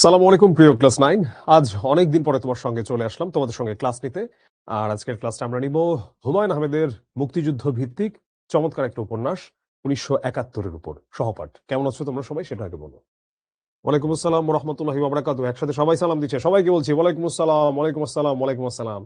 সালাম আলাইকুম প্রিয় ক্লাস 9। আজ অনেক দিন পরে তোমার সঙ্গে চলে আসলাম তোমাদের সঙ্গে ক্লাস নিতে। আর আজকের ক্লাসটা আমরা নিব হুমায়ুন আহমেদের মুক্তিযুদ্ধ ভিত্তিক চমৎকার একটা উপন্যাস 1971-এর উপর সহপাঠ। কেমন আছো তোমরা সবাই সেটা আগে বলো। ওয়ালাইকুম আসসালাম ওয়া রাহমাতুল্লাহি ওয়া বারাকাতুহু। একসাথে সবাই সালাম দিচ্ছে, সবাইকে বলছি ওয়ালাইকুম আসসালাম, ওয়ালাইকুম আসসালাম, ওয়ালাইকুম আসসালাম।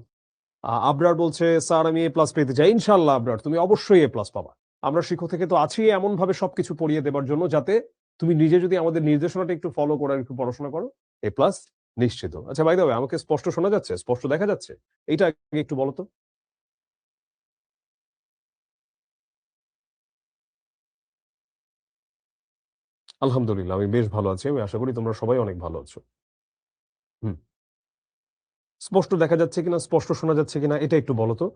আবরার বলছে স্যার আমি A+ পেতে চাই। ইনশাআল্লাহ আবরার তুমি অবশ্যই A+ পাবা। আমরা শিক্ষক থেকে তো আছি এমন ভাবে সবকিছু পড়িয়ে দেবার জন্য যাতে তুমি নিজে যদি আমাদের নির্দেশনাটা একটু ফলো করে একটু পড়াশোনা করো A+ নিশ্চিত। আচ্ছা বাই দ্য ওয়ে আমাকে স্পষ্ট শোনা যাচ্ছে? স্পষ্ট দেখা যাচ্ছে? এইটা আগে একটু বলো তো। আলহামদুলিল্লাহ আমি বেশ ভালো আছি। আমি আশা করি তোমরা সবাই অনেক ভালো আছো। হুম। স্পষ্ট দেখা যাচ্ছে কিনা, স্পষ্ট শোনা যাচ্ছে কিনা এটা একটু বলো তো।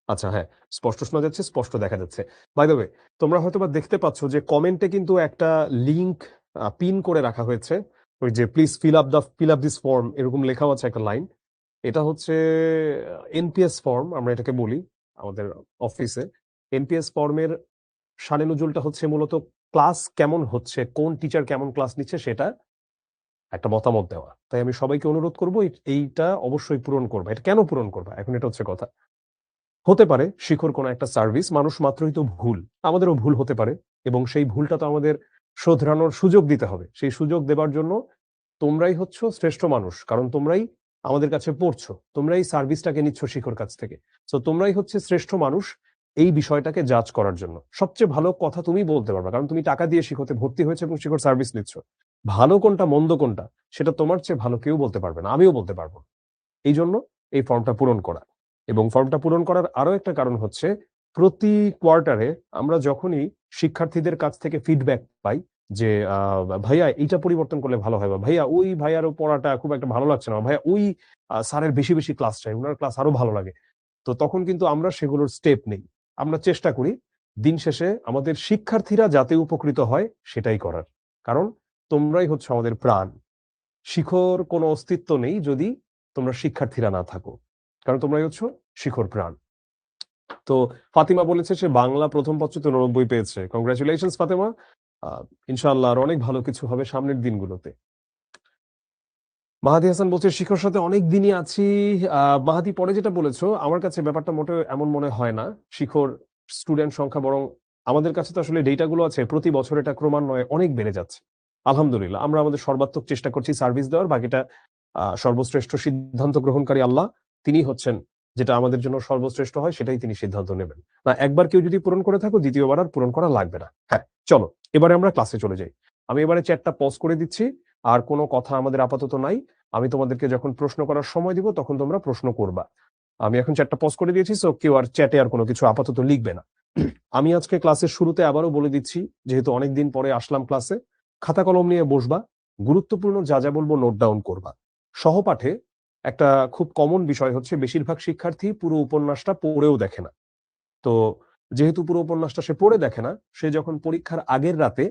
আচ্ছা হ্যাঁ, স্পষ্ট শোনা যাচ্ছে, স্পষ্ট দেখা যাচ্ছে। বাই দ্য ওয়ে তোমরা হয়তোবা দেখতে পাচ্ছ যে কমেন্টে কিন্তু একটা লিংক পিন করে রাখা হয়েছে। ওই যে please fill up this form এরকম লেখাও আছে একটা লাইন। এটা হচ্ছে এনপিএস ফর্ম আমরা এটাকে বলি আমাদের অফিসে। এনপিএস ফর্মের শানে নজুলটা হচ্ছে মূলত ক্লাস কেমন হচ্ছে, কোন টিচার কেমন ক্লাস নিচ্ছে সেটা একটা মতামত দেওয়া। তাই আমি সবাইকে অনুরোধ করব এইটা অবশ্যই পূরণ করবা। এটা কেন পূরণ করবা? এখন এটা হচ্ছে কথা। হতে পারে শিখর কোনো একটা সার্ভিস, মানুষ মাত্রই তো ভুল। আমাদেরও ভুল হতে পারে এবং সেই ভুলটা তো আমাদের শোধরানোর সুযোগ দিতে হবে। সেই সুযোগ দেবার জন্য তোমরাই হচ্ছ শ্রেষ্ঠ মানুষ। কারণ তোমরাই আমাদের কাছে পড়ছো। তোমরাই সার্ভিসটাকে নিচ্ছ শিখর কাছ থেকে। সো তোমরাই হচ্ছে শ্রেষ্ঠ মানুষ এই বিষয়টাকে জাজ করার জন্য। সবচেয়ে ভালো কথা তুমিই বলতে পারবা। কারণ তুমি টাকা দিয়ে শিখতে ভর্তি হয়েছো এবং শিখর সার্ভিস নিচ্ছ। ভালো কোনটা মন্দ কোনটা সেটা তোমার চেয়ে ভালো কেউ বলতে পারবে না। আমিও বলতে পারব না। এইজন্য এই ফর্মটা পূরণ করা। এবং ফর্মটা পূরণ করার আরো একটা কারণ হচ্ছে প্রতি কোয়ার্টারে আমরা যখনই শিক্ষার্থীদের কাছ থেকে ফিডব্যাক পাই যে ভাইয়া এইটা পরিবর্তন করলে ভালো হয় বা ভাইয়া ওই ভাইয়ারও পড়াটা খুব একটা ভালো লাগছে না, ভাইয়া ওই স্যারের বেশি বেশি ক্লাস চাই, উনার ক্লাস আরো ভালো লাগে। তো তখন কিন্তু আমরা সেগুলোর স্টেপ নেই। আমরা চেষ্টা করি দিন শেষে আমাদের শিক্ষার্থীরা যাতে উপকৃত হয় সেটাই করার। কারণ তোমরাই হচ্ছে আমাদের প্রাণ। শিখর কোনো অস্তিত্ব নেই যদি তোমরা শিক্ষার্থীরা না থাকো। কারণ তোমরাই হচ্ছ শিখর প্রাণ। তো ফাতিমা বলেছে সে বাংলা প্রথম পত্রে ৯৯ পেয়েছে। কংগ্রাচুলেশনস ফাতেমা। আ ইনশাআল্লাহ আরো অনেক ভালো কিছু হবে সামনের দিনগুলোতে। মাহাদী হাসান বলছে শিখর সাথে অনেক দিনই আছি। মাহাদী পরে যেটা বলেছো আমার কাছে ব্যাপারটা মোটেও এমন মনে হয় না। শিখর স্টুডেন্ট সংখ্যা বরং আমাদের কাছে তো আসলে ডেটা গুলো আছে প্রতি বছর এটা ক্রমান্বয়ে অনেক বেড়ে যাচ্ছে। আলহামদুলিল্লাহ আমরা আমাদের সর্বাত্মক চেষ্টা করছি সার্ভিস দেওয়ার। বাকিটা সর্বশ্রেষ্ঠ সিদ্ধান্ত গ্রহণকারী আল্লাহ। তিনি হচ্ছেন যেটা আমাদের জন্য সর্বশ্রেষ্ঠ হয় সেটাই তিনি সিদ্ধান্ত নেবেন। না একবার কেউ যদি পূরণ করে থাকো দ্বিতীয়বার আর পূরণ করা লাগবে না। হ্যাঁ, চলো এবারে আমরা ক্লাসে চলে যাই। আমি এবারে চ্যাটটা পজ করে দিচ্ছি। আর কোনো কথা আমাদের আপাতত নাই। আমি তোমাদেরকে যখন প্রশ্ন করার সময় দিব তখন তোমরা প্রশ্ন করবা। আমি এখন চ্যাটটা পজ করে দিয়েছি সো কেউ আর চ্যাটে আর কোনো কিছু আপাতত লিখবে না। আমি আজকে ক্লাসের শুরুতে আবারও বলে দিচ্ছি যেহেতু অনেকদিন পরে আসলাম ক্লাসে, খাতা কলম নিয়ে বসবা। গুরুত্বপূর্ণ যা যা বলবো নোট ডাউন করবা। সহপাঠে একটা খুব কমন বিষয় হচ্ছে বেশিরভাগ শিক্ষার্থী পুরো উপন্যাসটা পড়েও দেখে না। তো যেহেতু পুরো উপন্যাসটা সে পড়ে দেখে না, সে যখন পরীক্ষার আগের রাতে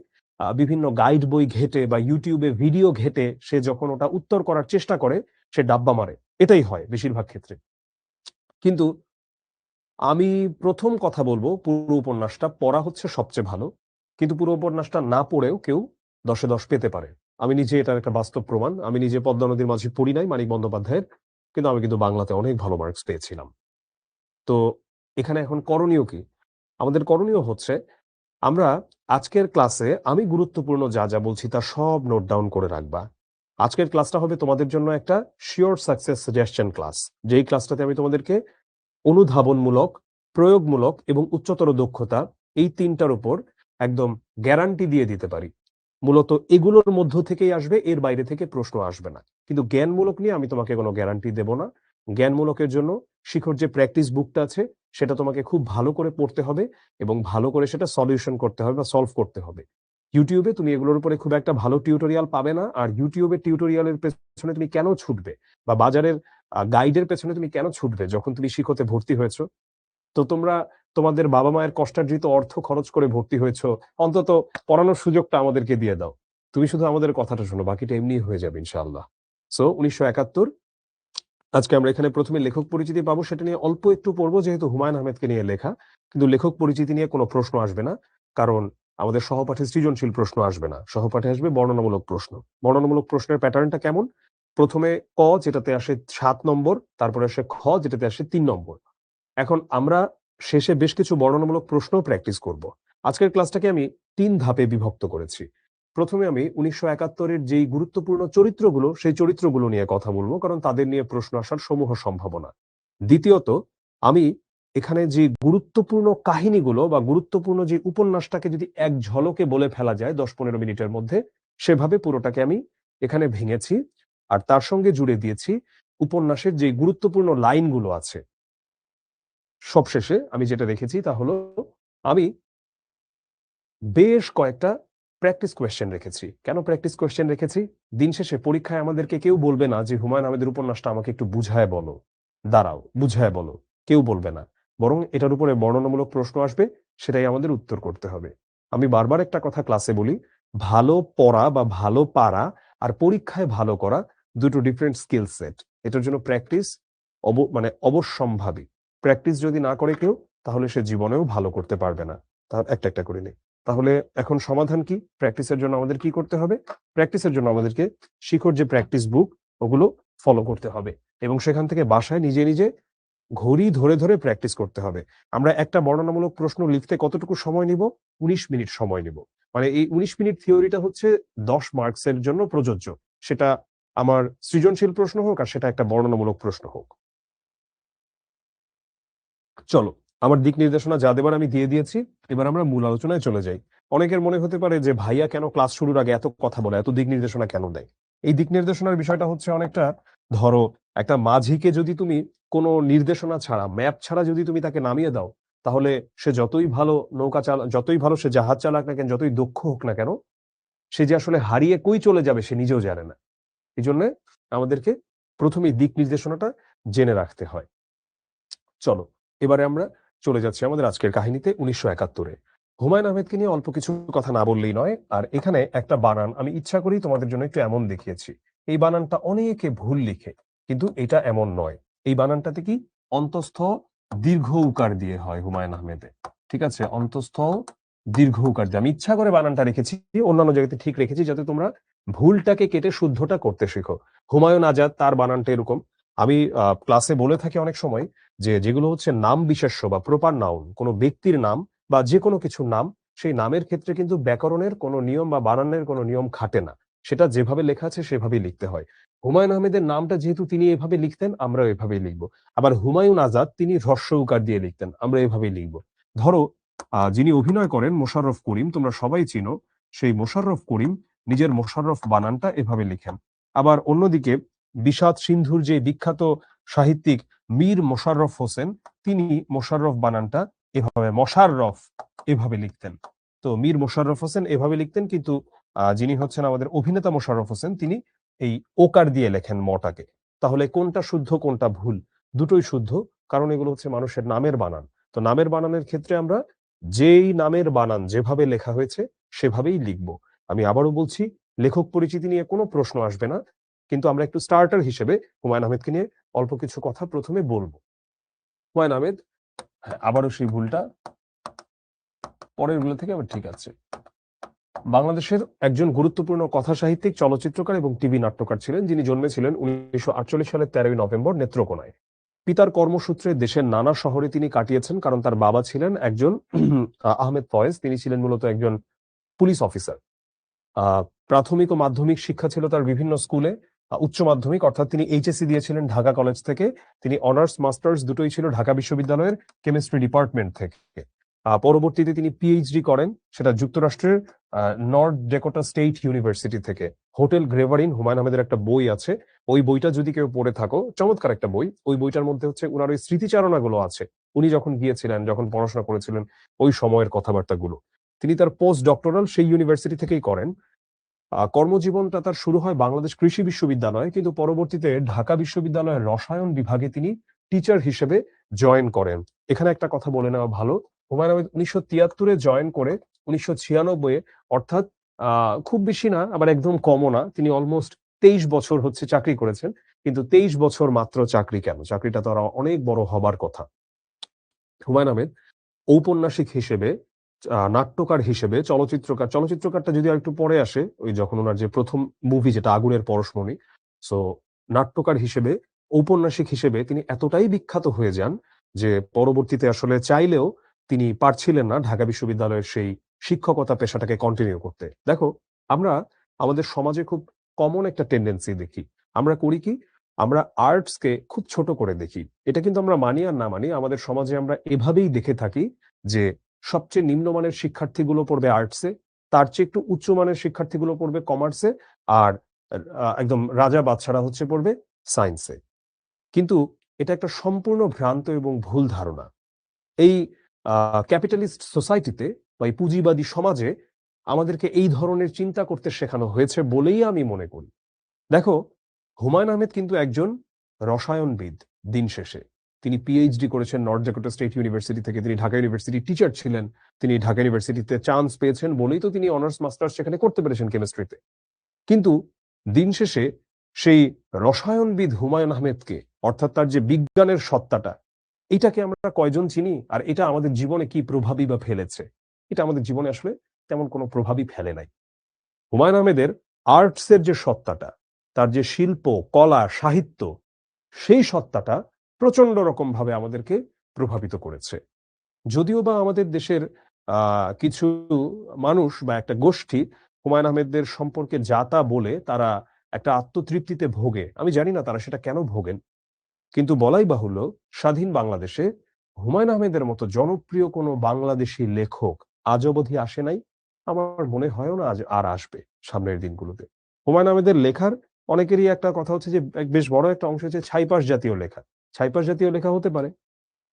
বিভিন্ন গাইড বই ঘেঁটে বা YouTube এ ভিডিও ঘেঁটে সে যখন ওটা উত্তর করার চেষ্টা করে, সে ডাব্বা মারে। এটাই হয় বেশিরভাগ ক্ষেত্রে। কিন্তু আমি ১ম কথা বলব পুরো উপন্যাসটা পড়া হচ্ছে সবচেয়ে ভালো। কিন্তু পুরো উপন্যাসটা না পড়েও কেউ ১০ এ ১০ পেতে পারে। আমি নিজে এটার একটা বাস্তব প্রমাণ। আমি নিজে পদ্মা নদীর মাঝি পড়ি নাই মানিক বন্দ্যোপাধ্যায়ের। কিন্তু আমি কিন্তু বাংলাতে অনেক ভালো মার্কস পেয়েছিলাম। তো এখানে এখন করণীয় কি? আমাদের করণীয় হচ্ছে আমরা আজকের ক্লাসে আমি গুরুত্বপূর্ণ যা যা বলছি তা সব নোট ডাউন করে রাখবা। আজকের ক্লাসটা হবে তোমাদের জন্য একটা শিওর সাকসেস সাজেশন ক্লাস। যেই ক্লাসটাতে আমি তোমাদেরকে অনুধাবনমূলক, প্রয়োগমূলক এবং উচ্চতর দক্ষতা এই ৩ টার উপর একদম গ্যারান্টি দিয়ে দিতে পারি। মূলত এগুলোর মধ্য থেকেই আসবে, এর বাইরে থেকে প্রশ্ন আসবে না। কিন্তু জ্ঞানমূলক নিয়ে আমি তোমাকে কোনো গ্যারান্টি দেব না। জ্ঞানমূলকের জন্য শিখর যে প্র্যাকটিস বুকটা আছে সেটা তোমাকে খুব ভালো করে পড়তে হবে এবং ভালো করে সেটা সলিউশন করতে হবে বা সলভ করতে হবে। YouTube এ তুমি এগুলোর উপরে খুব একটা ভালো টিউটোরিয়াল পাবে না। আর YouTube এর টিউটোরিয়ালের পেছনে তুমি কেন ছুটবে? বা বাজারের গাইডের পেছনে তুমি কেন ছুটবে যখন তুমি শিখতে ভর্তি হয়েছো? তো তোমরা তোমাদের বাবা-মায়ের কষ্টার্জিত অর্থ খরচ করে ভর্তি হয়েছো। অন্তত পড়ানোর সুযোগটা আমাদেরকে দিয়ে দাও। তুমি শুধু আমাদের কথাটা শোনো। বাকিটা এমনিই হয়ে যাবে ইনশাআল্লাহ। সো ১৯৭১ আজকে আমরা এখানে ১ম এ লেখক পরিচিতি পাবো সেটা নিয়ে অল্প একটু পড়বো যেহেতু হুমায়ূন আহমেদকে নিয়ে লেখা। কিন্তু লেখক পরিচিতি নিয়ে কোনো প্রশ্ন আসবে না। কারণ আমাদের সহপাঠে সৃজনশীল প্রশ্ন আসবে না, সহপাঠে আসবে বর্ণনামূলক প্রশ্ন। বর্ণনামূলক প্রশ্নের প্যাটার্নটা কেমন? প্রথমে ক, যেটাতে আসে 7 নম্বর, তারপরে আসে খ, যেটাতে আসে 3 নম্বর। এখন আমরা শেষে বেশ কিছু বর্ণনামূলক প্রশ্নও প্র্যাকটিস করব। আজকের ক্লাসটাকে আমি ৩ ধাপে বিভক্ত করেছি। প্রথমে আমি ১৯৭১ এর যেই গুরুত্বপূর্ণ চরিত্রগুলো, সেই চরিত্রগুলো নিয়ে কথা বলবো, কারণ তাদের নিয়ে প্রশ্ন আসার সমূহ সম্ভাবনা। দ্বিতীয়ত, আমি এখানে যে গুরুত্বপূর্ণ কাহিনীগুলো বা গুরুত্বপূর্ণ যে উপন্যাসটাকে যদি এক ঝলকে বলে ফেলা যায় ১০-১৫ মিনিটের মধ্যে, সেভাবে পুরোটাকে আমি এখানে ভেঙেছি। আর তার সঙ্গে জুড়ে দিয়েছি উপন্যাসের যে গুরুত্বপূর্ণ লাইনগুলো আছে। সবশেষে আমি যেটা রেখেছি তা হলো, আমি বেশ কয়েকটা প্র্যাকটিস কোয়েশ্চেন রেখেছি। কেন প্র্যাকটিস কোয়েশ্চেন রেখেছি? দিন শেষে পরীক্ষায় আমাদেরকে কেউ বলবে না যে, হুমায়ূন আহমেদের উপন্যাসটা আমাকে একটু বুঝায় বলো। দাঁড়াও, বুঝায় বলো। কেউ বলবে না। বরং এটার উপরে বর্ণনামূলক প্রশ্ন আসবে, সেটাই আমাদের উত্তর করতে হবে। আমি বারবার একটা কথা ক্লাসে বলি, ভালো পড়া বা ভালো পারা আর পরীক্ষায় ভালো করা দুটো ডিফারেন্ট স্কিল সেট। এটার জন্য প্র্যাকটিস মানে অবশ্যম্ভাবী। প্র্যাকটিস যদি না করে কেউ, তাহলে সে জীবনেও ভালো করতে পারবে না। একটা, একটা করে নেই। তাহলে এখন সমাধান কি? প্র্যাকটিসের জন্য আমাদের কি করতে হবে? প্র্যাকটিসের জন্য আমাদেরকে শিখর যে প্র্যাকটিস বুক, ওগুলো ফলো করতে হবে এবং সেখান থেকে বাসায় নিজে, নিজে ঘড়ি ধরে, ধরে প্র্যাকটিস করতে হবে। আমরা একটা বর্ণনামূলক প্রশ্ন লিখতে কতটুকু সময় নিব? ১৯ মিনিট সময় নিব। মানে এই ১৯ মিনিট থিওরিটা হচ্ছে ১০ মার্কসের জন্য প্রযোজ্য। সেটা আমার সৃজনশীল প্রশ্ন হোক আর সেটা একটা বর্ণনামূলক প্রশ্ন হোক। চলো, আমার দিক নির্দেশনা যা দেবার আমি দিয়ে দিয়েছি। এবার আমরা মূল আলোচনায় চলে যাই। অনেকের মনে হতে পারে যে ভাইয়া কেন ক্লাস শুরুর আগে এত কথা বলে, এত দিক নির্দেশনা কেন দেয়? এই দিক নির্দেশনার বিষয়টা হচ্ছে অনেকটা, ধরো একটা মাঝিকে যদি তুমি কোনো নির্দেশনা ছাড়া, ম্যাপ ছাড়া যদি তুমি তাকে নামিয়ে দাও, তাহলে সে যতই ভালো যতই ভালো সে জাহাজ চালাক না কেন, যতই দক্ষ হোক না কেন, সে যে আসলে হারিয়ে কই চলে যাবে সে নিজেও জানে না। এজন্য আমাদেরকে প্রথমেই দিক নির্দেশনাটা জেনে রাখতে হয়। চলো, এবারে আমরা চলে যাচ্ছি আমাদের আজকের কাহিনীতে ১৯৭১-এ। হুমায়ূন আহমেদকে নিয়ে অল্প কিছু কথা না বললেই নয়। আর এখানে একটা বানান আমি ইচ্ছা করেই তোমাদের জন্য একটু এমন দেখিয়েছি। এই বানানটা অনেকে ভুল লিখে, কিন্তু এটা এমন নয়। এই বানানটাতে কি অন্তঃস্থ দীর্ঘ উকার দিয়ে হয় হুমায়ূন আহমেদে। ঠিক আছে? অন্তঃস্থ দীর্ঘ উকার দিয়ে। আমি ইচ্ছা করে বানানটা রেখেছি, অন্যান্য জায়গাতে ঠিক রেখেছি যাতে তোমরা ভুলটাকে কেটে শুদ্ধটা করতে শেখো। হুমায়ূন আজাদ, তার বানানটা এরকম। আমি ক্লাসে বলে থাকি অনেক সময় যে যেগুলো হচ্ছে নাম বিশেষ্য বা প্রপার নাউন, কোনো ব্যক্তির নাম বা যেকোনো কিছুর নাম, সেই নামের ক্ষেত্রে কিন্তু ব্যাকরণের কোনো নিয়ম বা বানানের কোনো নিয়ম খাটে না। সেটা যেভাবে লেখা আছে সেভাবেই লিখতে হয়। হুমায়ূন আহমেদের নামটা যেহেতু তিনি এভাবে লিখতেন, আমরাও এভাবেই লিখব। আবার হুমায়ূন আজাদ তিনি হ্রস্ব উকার দিয়ে লিখতেন, আমরা এভাবেই লিখব। ধরো, যিনি অভিনয় করেন মোশাররফ করিম, তোমরা সবাই চিনো, সেই মোশাররফ করিম নিজের মোশাররফ বানানটা এভাবে লিখেন। আবার অন্যদিকে বিষাদ সিন্ধুর যে বিখ্যাত সাহিত্যিক মীর মোশাররফ হোসেন, তিনি মোশাররফ বানানটা এভাবে মশাররফ এভাবে লিখতেন। তো মীর মোশাররফ হোসেন এভাবে লিখতেন, কিন্তু যিনি হচ্ছেন আমাদের অভিনেতা মোশাররফ হোসেন, তিনি এই ওকার দিয়ে লেখেন মটাকে। তাহলে কোনটা শুদ্ধ কোনটা ভুল? দুটোই শুদ্ধ, কারণ এগুলো হচ্ছে মানুষের নামের বানান। তো নামের বানানের ক্ষেত্রে আমরা যেই নামের বানান যেভাবে লেখা হয়েছে সেভাবেই লিখব। আমি আবারও বলছি, লেখক পরিচিতি নিয়ে কোনো প্রশ্ন আসবে না, কিন্তু আমরা একটু স্টার্টার হিসেবে হুমায়ূন আহমেদকে নিয়ে অল্প কিছু কথা প্রথমে বলবো। হুমায়ূন আহমেদ, হ্যাঁ, আবারও সেই ভুলটা, পরের গুলো থেকে আবার ঠিক আছে। বাংলাদেশের একজন গুরুত্বপূর্ণ কথা সাহিত্যিক, চলচ্চিত্রকার এবং টিভি নাট্যকার ছিলেন, যিনি জন্মেছিলেন ১৯৪৮ সালের ১৩ই নভেম্বর নেত্রকোনায়। পিতার কর্মসূত্রে দেশের নানা শহরে তিনি কাটিয়েছেন, কারণ তার বাবা ছিলেন একজন আহমেদ ফয়েজ, তিনি ছিলেন মূলত একজন পুলিশ অফিসার। প্রাথমিক ও মাধ্যমিক শিক্ষা ছিল তার বিভিন্ন স্কুলে। উচ্চ মাধ্যমিক অর্থাৎ তিনি এইচএসসি দিয়েছিলেন ঢাকা কলেজ থেকে। তিনি অনার্স মাস্টার্স দুটোই ছিল ঢাকা বিশ্ববিদ্যালয়ের কেমিস্ট্রি ডিপার্টমেন্ট থেকে। পরবর্তীতে তিনি পিএইচডি করেন, সেটা যুক্তরাষ্ট্রের নর্থ ডেকোটা স্টেট ইউনিভার্সিটি থেকে। হোটেল গ্রেভারিন, হুমায়ূন আহমেদের একটা বই আছে, ওই বইটা যদি কেউ পড়ে থাকো, চমৎকার একটা বই। ওই বইটার মধ্যে হচ্ছে উনার ওই স্মৃতিচারণাগুলো আছে, উনি যখন গিয়েছিলেন, যখন পড়াশোনা করেছিলেন, ওই সময়ের কথাবার্তাগুলো। তিনি তার পোস্ট ডক্টরাল সেই ইউনিভার্সিটি থেকেই করেন। কর্মজীবনটা তার শুরু হয় বাংলাদেশ কৃষি বিশ্ববিদ্যালয়ে, কিন্তু পরবর্তীতে ঢাকা বিশ্ববিদ্যালয়ের রসায়ন বিভাগে তিনি টিচার হিসেবে জয়েন করেন। এখানে একটা কথা বলে নেওয়া ভালো, হুমায়ূন আহমেদ ১৯৭৩-এ জয়েন করে ১৯৯৬-এ, অর্থাৎ খুব বেশি না আবার একদম কমও না, তিনি অলমোস্ট ২৩ বছর হচ্ছে চাকরি করেছেন। কিন্তু ২৩ বছর মাত্র চাকরি কেন? চাকরিটা তো আরো অনেক বড় হবার কথা। হুমায়ূন আহমেদ ঔপন্যাসিক হিসেবে নাট্যকার হিসেবে চলচ্চিত্রকারটা যদি আরেকটু পরে আসে, ওই যখন ওনার যে প্রথম মুভি যেটা আগুনের পরশমণি। সো নাট্যকার হিসেবে, ঔপন্যাসিক হিসেবে তিনি এতটাই বিখ্যাত হয়ে যান যে পরবর্তীতে আসলে চাইলেও তিনি পারছিলেন না ঢাকা বিশ্ববিদ্যালয়ের সেই শিক্ষকতা পেশাটাকে কন্টিনিউ করতে। দেখো, আমরা আমাদের সমাজে খুব কমন একটা টেন্ডেন্সি দেখি। আমরা করি কি? আমরা আর্টসকে খুব ছোট করে দেখি। এটা কিন্তু আমরা মানি আর না মানি, আমাদের সমাজে আমরা এভাবেই দেখে থাকি যে সবচেয়ে নিম্নমানের শিক্ষার্থীগুলো পড়বে আর্টসে, তার চেয়ে একটু উচ্চমানের শিক্ষার্থীগুলো পড়বে কমার্সে, আর একদম রাজা বাদশারা হচ্ছে পড়বে সায়েন্সে। কিন্তু এটা একটা সম্পূর্ণ ভ্রান্ত এবং ভুল ধারণা। এই ক্যাপিটালিস্ট সোসাইটিতে বা এই পুঁজিবাদী সমাজে আমাদেরকে এই ধরনের চিন্তা করতে শেখানো হয়েছে বলেই আমি মনে করি। দেখো, হুমায়ুন আহমেদ কিন্তু একজন রসায়নবিদ দিন শেষে। তিনি পিএইচডি করেছেন নর্থ ড্যাকোটা স্টেট ইউনিভার্সিটি থেকে, তিনি ঢাকা ইউনিভার্সিটির টিচার ছিলেন। তিনি ঢাকা ইউনিভার্সিটিতে চান্স পেয়েছেন বলেই তো তিনি অনার্স মাস্টার্স সেখানে করতে পেরেছেন কেমিস্ট্রিতে। কিন্তু দিন শেষে সেই রসায়নবিদ হুমায়ুন আহমেদকে, অর্থাৎ তার যে বিজ্ঞানের সত্তাটা, এটাকে আমরা কয়জন চিনি? আর এটা আমাদের জীবনে কি প্রভাবই বা ফেলেছে? এটা আমাদের জীবনে আসলে তেমন কোনো প্রভাবই ফেলে নাই। হুমায়ুন আহমেদের আর্টসের যে সত্তাটা, তার যে শিল্প, কলা, সাহিত্য, সেই সত্তাটা প্রচন্ড রকমভাবে আমাদেরকে প্রভাবিত করেছে। যদিও বা আমাদের দেশের কিছু মানুষ বা একটা গোষ্ঠী হুমায়ুন আহমেদদের সম্পর্কে যা তা বলে তারা একটা আত্মতৃপ্তিতে ভোগে। আমি জানি না তারা সেটা কেন ভোগেন। কিন্তু বলাই বাহুল্য, স্বাধীন বাংলাদেশে হুমায়ুন আহমেদের মতো জনপ্রিয় কোনো বাংলাদেশী লেখক আজ অবধি আসে নাই। আমার মনে হয়ও না আজ আর আসবে সামনের দিনগুলোতে। হুমায়ুন আহমেদের লেখার অনেকেরই একটা কথা হচ্ছে যে বেশ বড় একটা অংশ হচ্ছে ছাইপাশ জাতীয় লেখা। ছাইপাশ জাতীয় লেখা হতে পারে,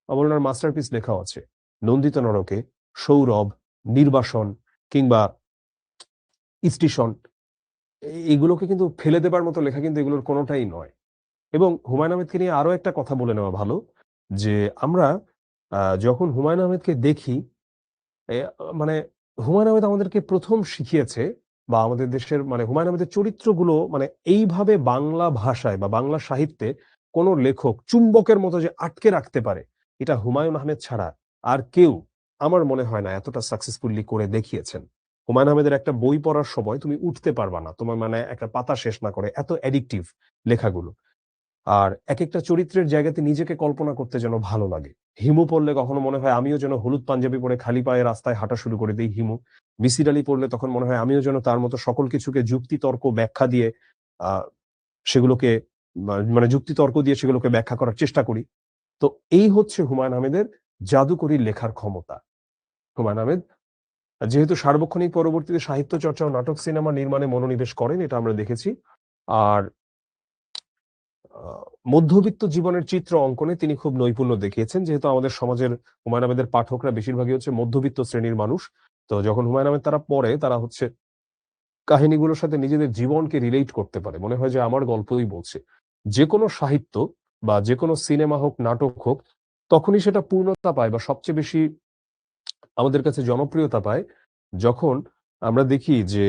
আবার ওনার মাস্টারপিস লেখাও আছে। নন্দিত নরকে, সৌরভ, নির্বাসন কিংবা স্টেশন, এগুলোকে কিন্তু ফেলে দেবার মতো লেখা কিন্তু এগুলোর কোনোটাই নয়। এবং হুমায়ুন আহমেদকে নিয়ে আরো একটা কথা বলে নেওয়া ভালো যে আমরা যখন হুমায়ুন আহমেদকে দেখি, এ মানে হুমায়ুন আহমেদ আমাদেরকে প্রথম শিখিয়েছে বা আমাদের দেশের হুমায়ুন আহমেদের চরিত্রগুলো এইভাবে বাংলা ভাষায় বা বাংলা সাহিত্যে কোনো লেখক চুম্বকের মতো যে আটকে রাখতে পারে, এটা হুমায়ুন আহমেদ ছাড়া আর কেউ আমার মনে হয় না এতটা সাকসেসফুলি করে দেখিয়েছেন। হুমায়ুন আহমেদের একটা বই পড়ার সময় তুমি উঠতে পারবা না, তোমার একটা পাতা শেষ না করে, এত অ্যাডিকটিভ লেখাগুলো। আর একেকটা চরিত্রের জায়গাতে নিজেকে কল্পনা করতে যেন ভালো লাগে। হিমু পড়লে কখনো মনে হয় আমিও যেন হলুদ পাঞ্জাবি পরে খালি পায়ে রাস্তায় হাঁটা শুরু করে দেই হিমু। মিসির আলী পড়লে তখন মনে হয় আমিও যেন তার মতো সকল কিছুকে যুক্তি তর্ক ব্যাখ্যা দিয়ে আ সেগুলোকে যুক্তি তর্ক দিয়ে সেগুলোকে ব্যাখ্যা করার চেষ্টা করি। তো এই হচ্ছে হুমায়ুন আহমেদের জাদুকরী লেখার ক্ষমতা। হুমায়ুন আহমেদ যেহেতু সার্বক্ষণিক পরবর্তীতে সাহিত্য চর্চা ও নাটক সিনেমা নির্মাণে মনোনিবেশ করেন, এটা আমরা দেখেছি। আর আ মধ্যবিত্ত জীবনের চিত্র অঙ্কনে তিনি খুব নৈপুণ্য দেখিয়েছেন। যেহেতু আমাদের সমাজের হুমায়ুন আহমেদের পাঠকরা বেশিরভাগই হচ্ছে মধ্যবিত্ত শ্রেণীর মানুষ। তো যখন হুমায়ুন আহমেদ তারা পড়ে, তারা হচ্ছে কাহিনীগুলোর সাথে নিজেদের জীবনকে রিলেট করতে পারে। মনে হয় যে আমার গল্পই বলছে। যেকোনো সাহিত্য বা যেকোনো সিনেমা হোক, নাটক হোক, তখনই সেটা পূর্ণতা পায় বা সবচেয়ে বেশি আমাদের কাছে জনপ্রিয়তা পায় যখন আমরা দেখি যে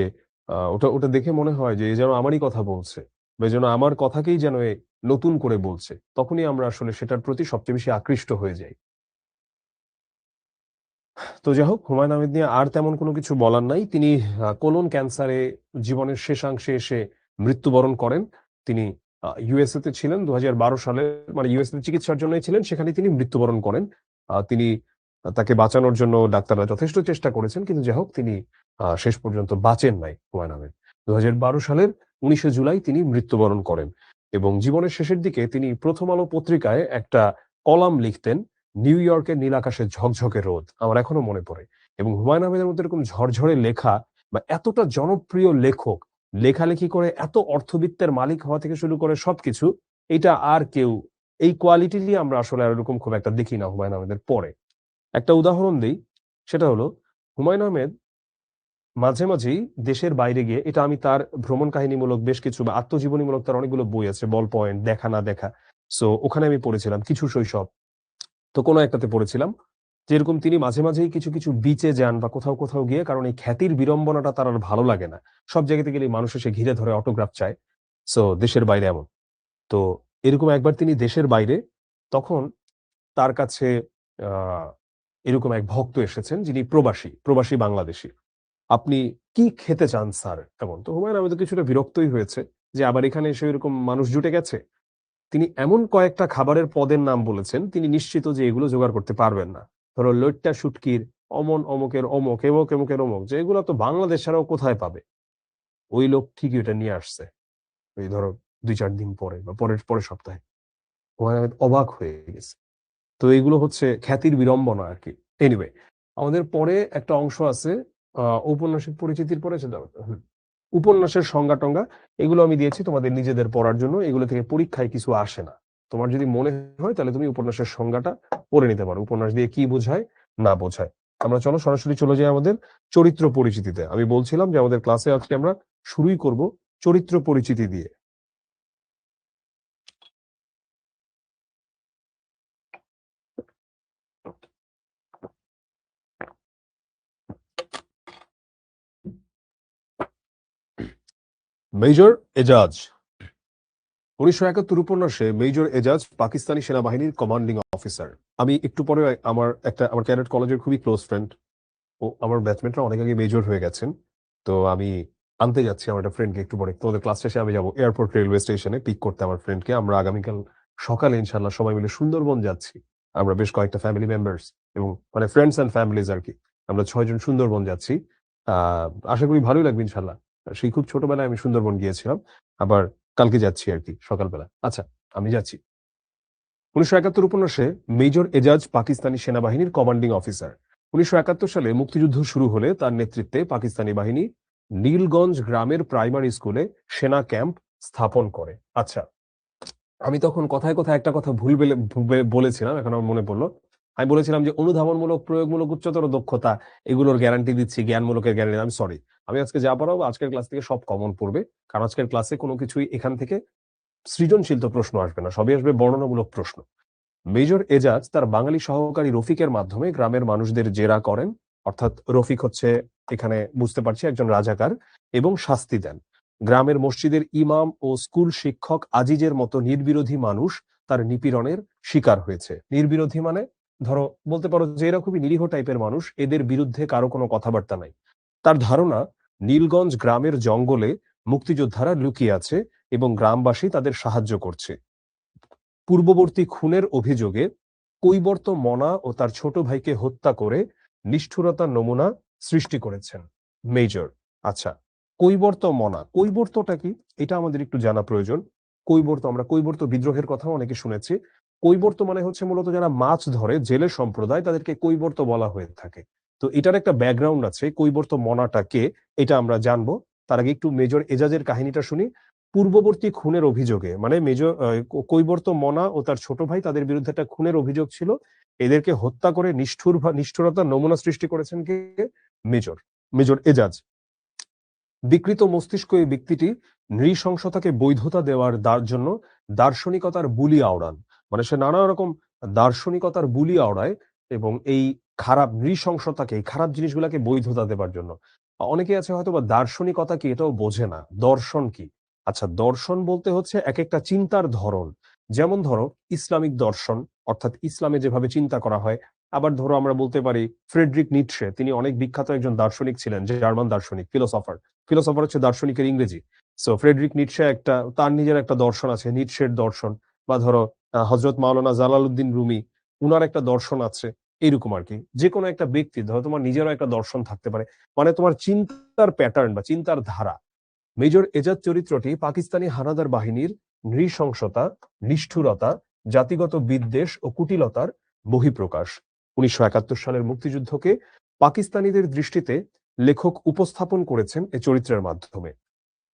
ওটা ওটা দেখে মনে হয় যে এ যেন আমারই কথা বলছে বা এ যেন আমার কথাকেই যেন এ নতুন করে বলছে। তখনই আমরা আসলে সেটার প্রতি সবচেয়ে বেশি আকৃষ্ট হয়ে যাই। তো যাই হোক, হুমায়ূন আহমেদ নিয়ে আর তেমন কোনো কিছু বলার নাই। তিনি কোলন ক্যান্সারে জীবনের শেষাংশে এসে মৃত্যুবরণ করেন। তিনি ইউএসএ তে ছিলেন ২০১২ সালে, ইউএসএ তে চিকিৎসার জন্যই ছিলেন, সেখানেই তিনি মৃত্যুবরণ করেন। তিনি তাকে বাঁচানোর জন্য ডাক্তাররা যথেষ্ট চেষ্টা করেছেন। কিন্তু যাই হোক, তিনি শেষ পর্যন্ত বাঁচেন নাই হুমায়ূন আহমেদ। ২০১২ সালের ১৯শে জুলাই তিনি মৃত্যুবরণ করেন এবং জীবনের শেষের দিকে তিনি 'প্রথম আলো' পত্রিকায় একটা কলাম লিখতেন, নিউ ইয়র্কের নীল আকাশে ঝকঝকে রোদ। আমার এখনো মনে পড়ে। এবং হুমায়ূন আহমেদের মতো এরকম ঝরঝরে লেখা বা এতটা জনপ্রিয় লেখক, লেখালেখি করে এত অর্থবিত্তের মালিক হওয়া থেকে শুরু করে সবকিছু, এটা আর কেউ এই কোয়ালিটিরই আমরা আসলে আর এরকম খুব একটা দেখি না হুমায়ূন আহমেদের পরে। একটা উদাহরণ দেই, সেটা হলো হুমায়ূন আহমেদ মাঝে, মাঝেই দেশের বাইরে গিয়ে, এটা আমি তার ভ্রমণ কাহিনীমূলক বেশ কিছু বা আত্মজীবনীমূলক তার অনেকগুলো বই আছে, 'বল পয়েন্ট', 'দেখা না দেখা'। সো ওখানে আমি পড়েছিলাম কিছু শৈশব। তো কোনো একটাতে পড়েছিলাম যে এরকম তিনি মাঝে, মাঝেই কিছু, কিছু বিচে যান বা কোথাও, কোথাও গিয়ে, কারণ এই খ্যাতির বিড়ম্বনাটা তার আর ভালো লাগে না। সব জায়গাতে গেলেই মানুষ এসে ঘিরে ধরে অটোগ্রাফ চায়। সো দেশের বাইরে এমন। তো এরকম একবার তিনি দেশের বাইরে, তখন তার কাছে আ এরকম এক ভক্ত এসেছেন যিনি প্রবাসী বাংলাদেশী। আপনি কি খেতে চান স্যার? এমন। তো হুমায়ূন আহমেদ কিছুটা বিরক্তই হয়েছে যে আবার এখানে এসে এরকম মানুষ জুটে গেছে। তিনি এমন কয়েকটা খাবারের পদের নাম বলেছেন, তিনি নিশ্চিত যে এগুলো জোগাড় করতে পারবেন না। ধরো লইট্টা শুটকির অমুকের অমুক, এমুকের অমুক, যে এগুলো তো বাংলাদেশ ছাড়াও কোথায় পাবে? ওই লোক ঠিকই ওটা নিয়ে আসছে। এই ধরো ২-৪ দিন পরে বা পরের সপ্তাহে। হুমায়ূন আহমেদ অবাক হয়ে গেছে। তো এগুলো হচ্ছে খ্যাতির বিড়ম্বনা আরকি। এনিওয়ে, আমাদের পরে একটা অংশ আছে আ ঔপন্যাসিক পরিচিতির পরে সেটা উপন্যাসের সংজ্ঞা-টঙ্গা এগুলো আমি দিয়েছি তোমাদের নিজেদের পড়ার জন্য। এগুলো থেকে পরীক্ষায় কিছু আসে না। তোমার যদি মনে হয় তাহলে তুমি উপন্যাসের সংজ্ঞাটা পড়ে নিতে পারো। উপন্যাস দিয়ে কি বোঝায়, না বোঝায়। আমরা চলো সরাসরি চলে যাই আমাদের চরিত্র পরিচিতিতে। আমি বলছিলাম যে আমাদের ক্লাসে আজকে আমরা শুরুই করব চরিত্র পরিচিতি দিয়ে। মেজর এজাজ ১৯৭১ উপন্যাসে মেজর এজাজ পাকিস্তানি সেনাবাহিনীর কমান্ডিং অফিসার। আমি একটু পরে আমার ক্যাডেট কলেজের খুবই ক্লোজ ফ্রেন্ড। আমার ব্যাচমেটরা অনেক আগে মেজর হয়ে গেছেন। তো আমি আনতে যাচ্ছি আমার একটা ফ্রেন্ডকে একটু পরে। তোমাদের ক্লাস শেষে আমি যাবো এয়ারপোর্ট রেলওয়ে স্টেশনে পিক করতে আমার ফ্রেন্ডকে। আমরা আগামীকাল সকালে ইনশাআল্লাহ সবাই মিলে সুন্দরবন যাচ্ছি। আমরা বেশ কয়েকটা ফ্যামিলি মেম্বার্স এবং মানে ফ্রেন্ডস অ্যান্ড ফ্যামিলিজ আরকি। আমরা ৬ জন সুন্দরবন যাচ্ছি। আ আশা করি ভালোই লাগবে ইনশাআল্লাহ। সেই খুব ছোটবেলায় আমি সুন্দরবন গিয়েছিলাম। আবার কালকে যাচ্ছি আরকি সকালবেলা। আচ্ছা, আমি যাচ্ছি। ১৯৭১ উপন্যাসে মেজর এজাজ পাকিস্তানি সেনাবাহিনীর কমান্ডিং অফিসার। ১৯৭১ সালে মুক্তিযুদ্ধ শুরু হলে তার নেতৃত্বে পাকিস্তানি বাহিনী নীলগঞ্জ গ্রামের প্রাইমারি স্কুলে সেনা ক্যাম্প স্থাপন করে। আচ্ছা, আমি তখন কথায় একটা কথা বলেছিলাম, এখন আমার মনে পড়ল। আমি বলেছিলাম যে অনুধাবনমূলক, প্রয়োগমূলক, উচ্চতর দক্ষতা এগুলোর গ্যারান্টি দিচ্ছি, জ্ঞানমূলকের গ্যারান্টি। আমি সরি। আমি আজকে যা পড়াবো আজকের ক্লাস থেকে সব কমন পড়বে। কারণ আজকের ক্লাসে কোনো কিছুই এখান থেকে সৃজনশীল তো প্রশ্ন আসবে না। সবই আসবে বর্ণনামূলক প্রশ্ন। মেজর এজাজ তার বাঙালি সহকারী রফিকের মাধ্যমে গ্রামের মানুষদের জেরা করেন, অর্থাৎ রফিক হচ্ছে এখানে বুঝতে পারছি একজন রাজাকার, এবং শাস্তি দেন। গ্রামের মসজিদের ইমাম ও স্কুল শিক্ষক আজিজের মতো নির্বিরোধী মানুষ তার নিপীড়নের শিকার হয়েছে। নির্বিরোধী মানে ধরো বলতে পারো যে এরা খুবই নিরীহ টাইপের মানুষ, এদের বিরুদ্ধে কারো কোনো কথাবার্তা নাই। তার ধারণা নীলগঞ্জ গ্রামের জঙ্গলে মুক্তিযোদ্ধারা লুকিয়ে আছে এবং গ্রামবাসী তাদের সাহায্য করছে। পূর্ববর্তী খুনের অভিযোগে কৈবর্ত মনা ও তার ছোট ভাইকে হত্যা করে নিষ্ঠুরতার নমুনা সৃষ্টি করেছেন মেজর। আচ্ছা, কৈবর্ত মনা, কৈবর্তটা কি এটা আমাদের একটু জানা প্রয়োজন। আমরা কৈবর্ত বিদ্রোহের কথাও অনেকে শুনেছি। কৈবর্ত মানে হচ্ছে মূলত যারা মাছ ধরে জেলে সম্প্রদায়, তাদেরকে কৈবর্ত বলা হয়ে থাকে। তো এটার একটা ব্যাকগ্রাউন্ড আছে। কৈবর্ত মনাটা কে এটা আমরা জানবো। তার আগে একটু মেজর এজাজের কাহিনীটা শুনি। পূর্ববর্তী খুনের অভিযোগে মানে কৈবর্ত মনা ও তার ছোট ভাই তাদের বিরুদ্ধে একটা খুনের অভিযোগ ছিল। এদেরকে হত্যা করে নিষ্ঠুরতার নমুনা সৃষ্টি করেছেন কে? মেজর এজাজ। বিকৃত মস্তিষ্ক এই ব্যক্তিটি নৃশংসতাকে বৈধতা দেওয়ার জন্য দার্শনিকতার বুলি আওড়ান। মানে সে নানা রকম দার্শনিকতার বুলি আওড়ায় এবং এই খারাপ নৃশংসতাকে, এই খারাপ জিনিসগুলাকে বৈধতা দেবার জন্য। অনেকে আছে হয়তোবা দার্শনিকতা কি এটাও বোঝে না। দর্শন কি? আচ্ছা, দর্শন বলতে হচ্ছে একেকটা চিন্তার ধরন। যেমন ধরো ইসলামিক দর্শন, অর্থাৎ ইসলামে যেভাবে চিন্তা করা হয়। আবার ধরো আমরা বলতে পারি ফ্রেডরিক নিটশে, তিনি অনেক বিখ্যাত একজন দার্শনিক ছিলেন, জার্মান দার্শনিক, ফিলোসফার হচ্ছে দার্শনিকের ইংরেজি। সো ফ্রেডরিক নিটশে তার নিজের একটা দর্শন আছে, নিটশের দর্শন। বা ধরো হযরত মাওলানা জালালউদ্দিন রুমি, উনার একটা দর্শন আছে। এরকম আরকি। যেকোনো একটা ব্যক্তি ধরো তোমার নিজেরও একটা দর্শন থাকতে পারে। মানে তোমার চিন্তার প্যাটার্ন বা চিন্তার ধারা। মেজর এজাজ চরিত্রটি পাকিস্তানি হানাদার বাহিনীর নৃশংসতা, নিষ্ঠুরতা, জাতিগত বিদ্বেষ ও কুটিলতার বহিঃপ্রকাশ। ১৯৭১ সালের মুক্তিযুদ্ধকে পাকিস্তানিদের দৃষ্টিতে লেখক উপস্থাপন করেছেন এ চরিত্রের মাধ্যমে।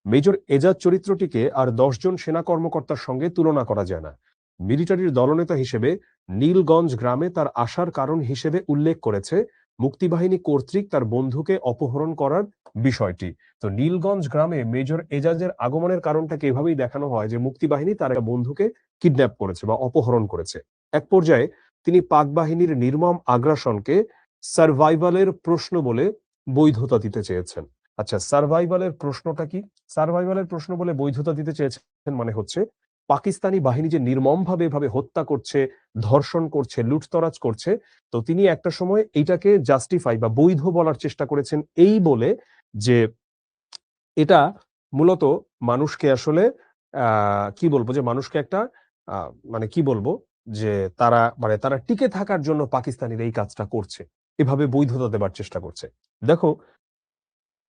মেজর এজাজ চরিত্রটিকে আর ১০ জন সেনা কর্মকর্তার সঙ্গে তুলনা করা যায় না। মিলিটারির দলনেতা হিসেবে নীলগঞ্জ গ্রামে তার আসার কারণ হিসেবে উল্লেখ করেছে মুক্তিবাহিনী কর্তৃক তার বন্ধুকে অপহরণ করার বিষয়টি। তো নীলগঞ্জ গ্রামে মেজর এজাজের আগমনের কারণটাকে এভাবেই দেখানো হয় যে মুক্তিবাহিনী তার একটা বন্ধুকে কিডন্যাপ করেছে বা অপহরণ করেছে। এক পর্যায়ে তিনি পাক বাহিনীর নির্মম আগ্রাসনকে সার্ভাইভালের প্রশ্ন বলে বৈধতা দিতে চেয়েছেন। আচ্ছা, সার্ভাইভালের প্রশ্নটা কি? সার্ভাইভালের প্রশ্ন বলে বৈধতা দিতে চেয়েছেন মানে হচ্ছে পাকিস্তানি বাহিনী যে নির্মমভাবে এভাবে হত্যা করছে, ধর্ষণ করছে, লুটতরাজ করছে, তো তিনি একটা সময় এইটাকে জাস্টিফাই বা বৈধ বলার চেষ্টা করেছেন এই বলে যে এটা মূলত মানুষকে আসলে কি বলবো যে মানুষকে একটা মানে কি বলবো যে তারা টিকে থাকার জন্য পাকিস্তানিরা এই কাজটা করছে, এভাবে বৈধতা দেবার চেষ্টা করছে। দেখো,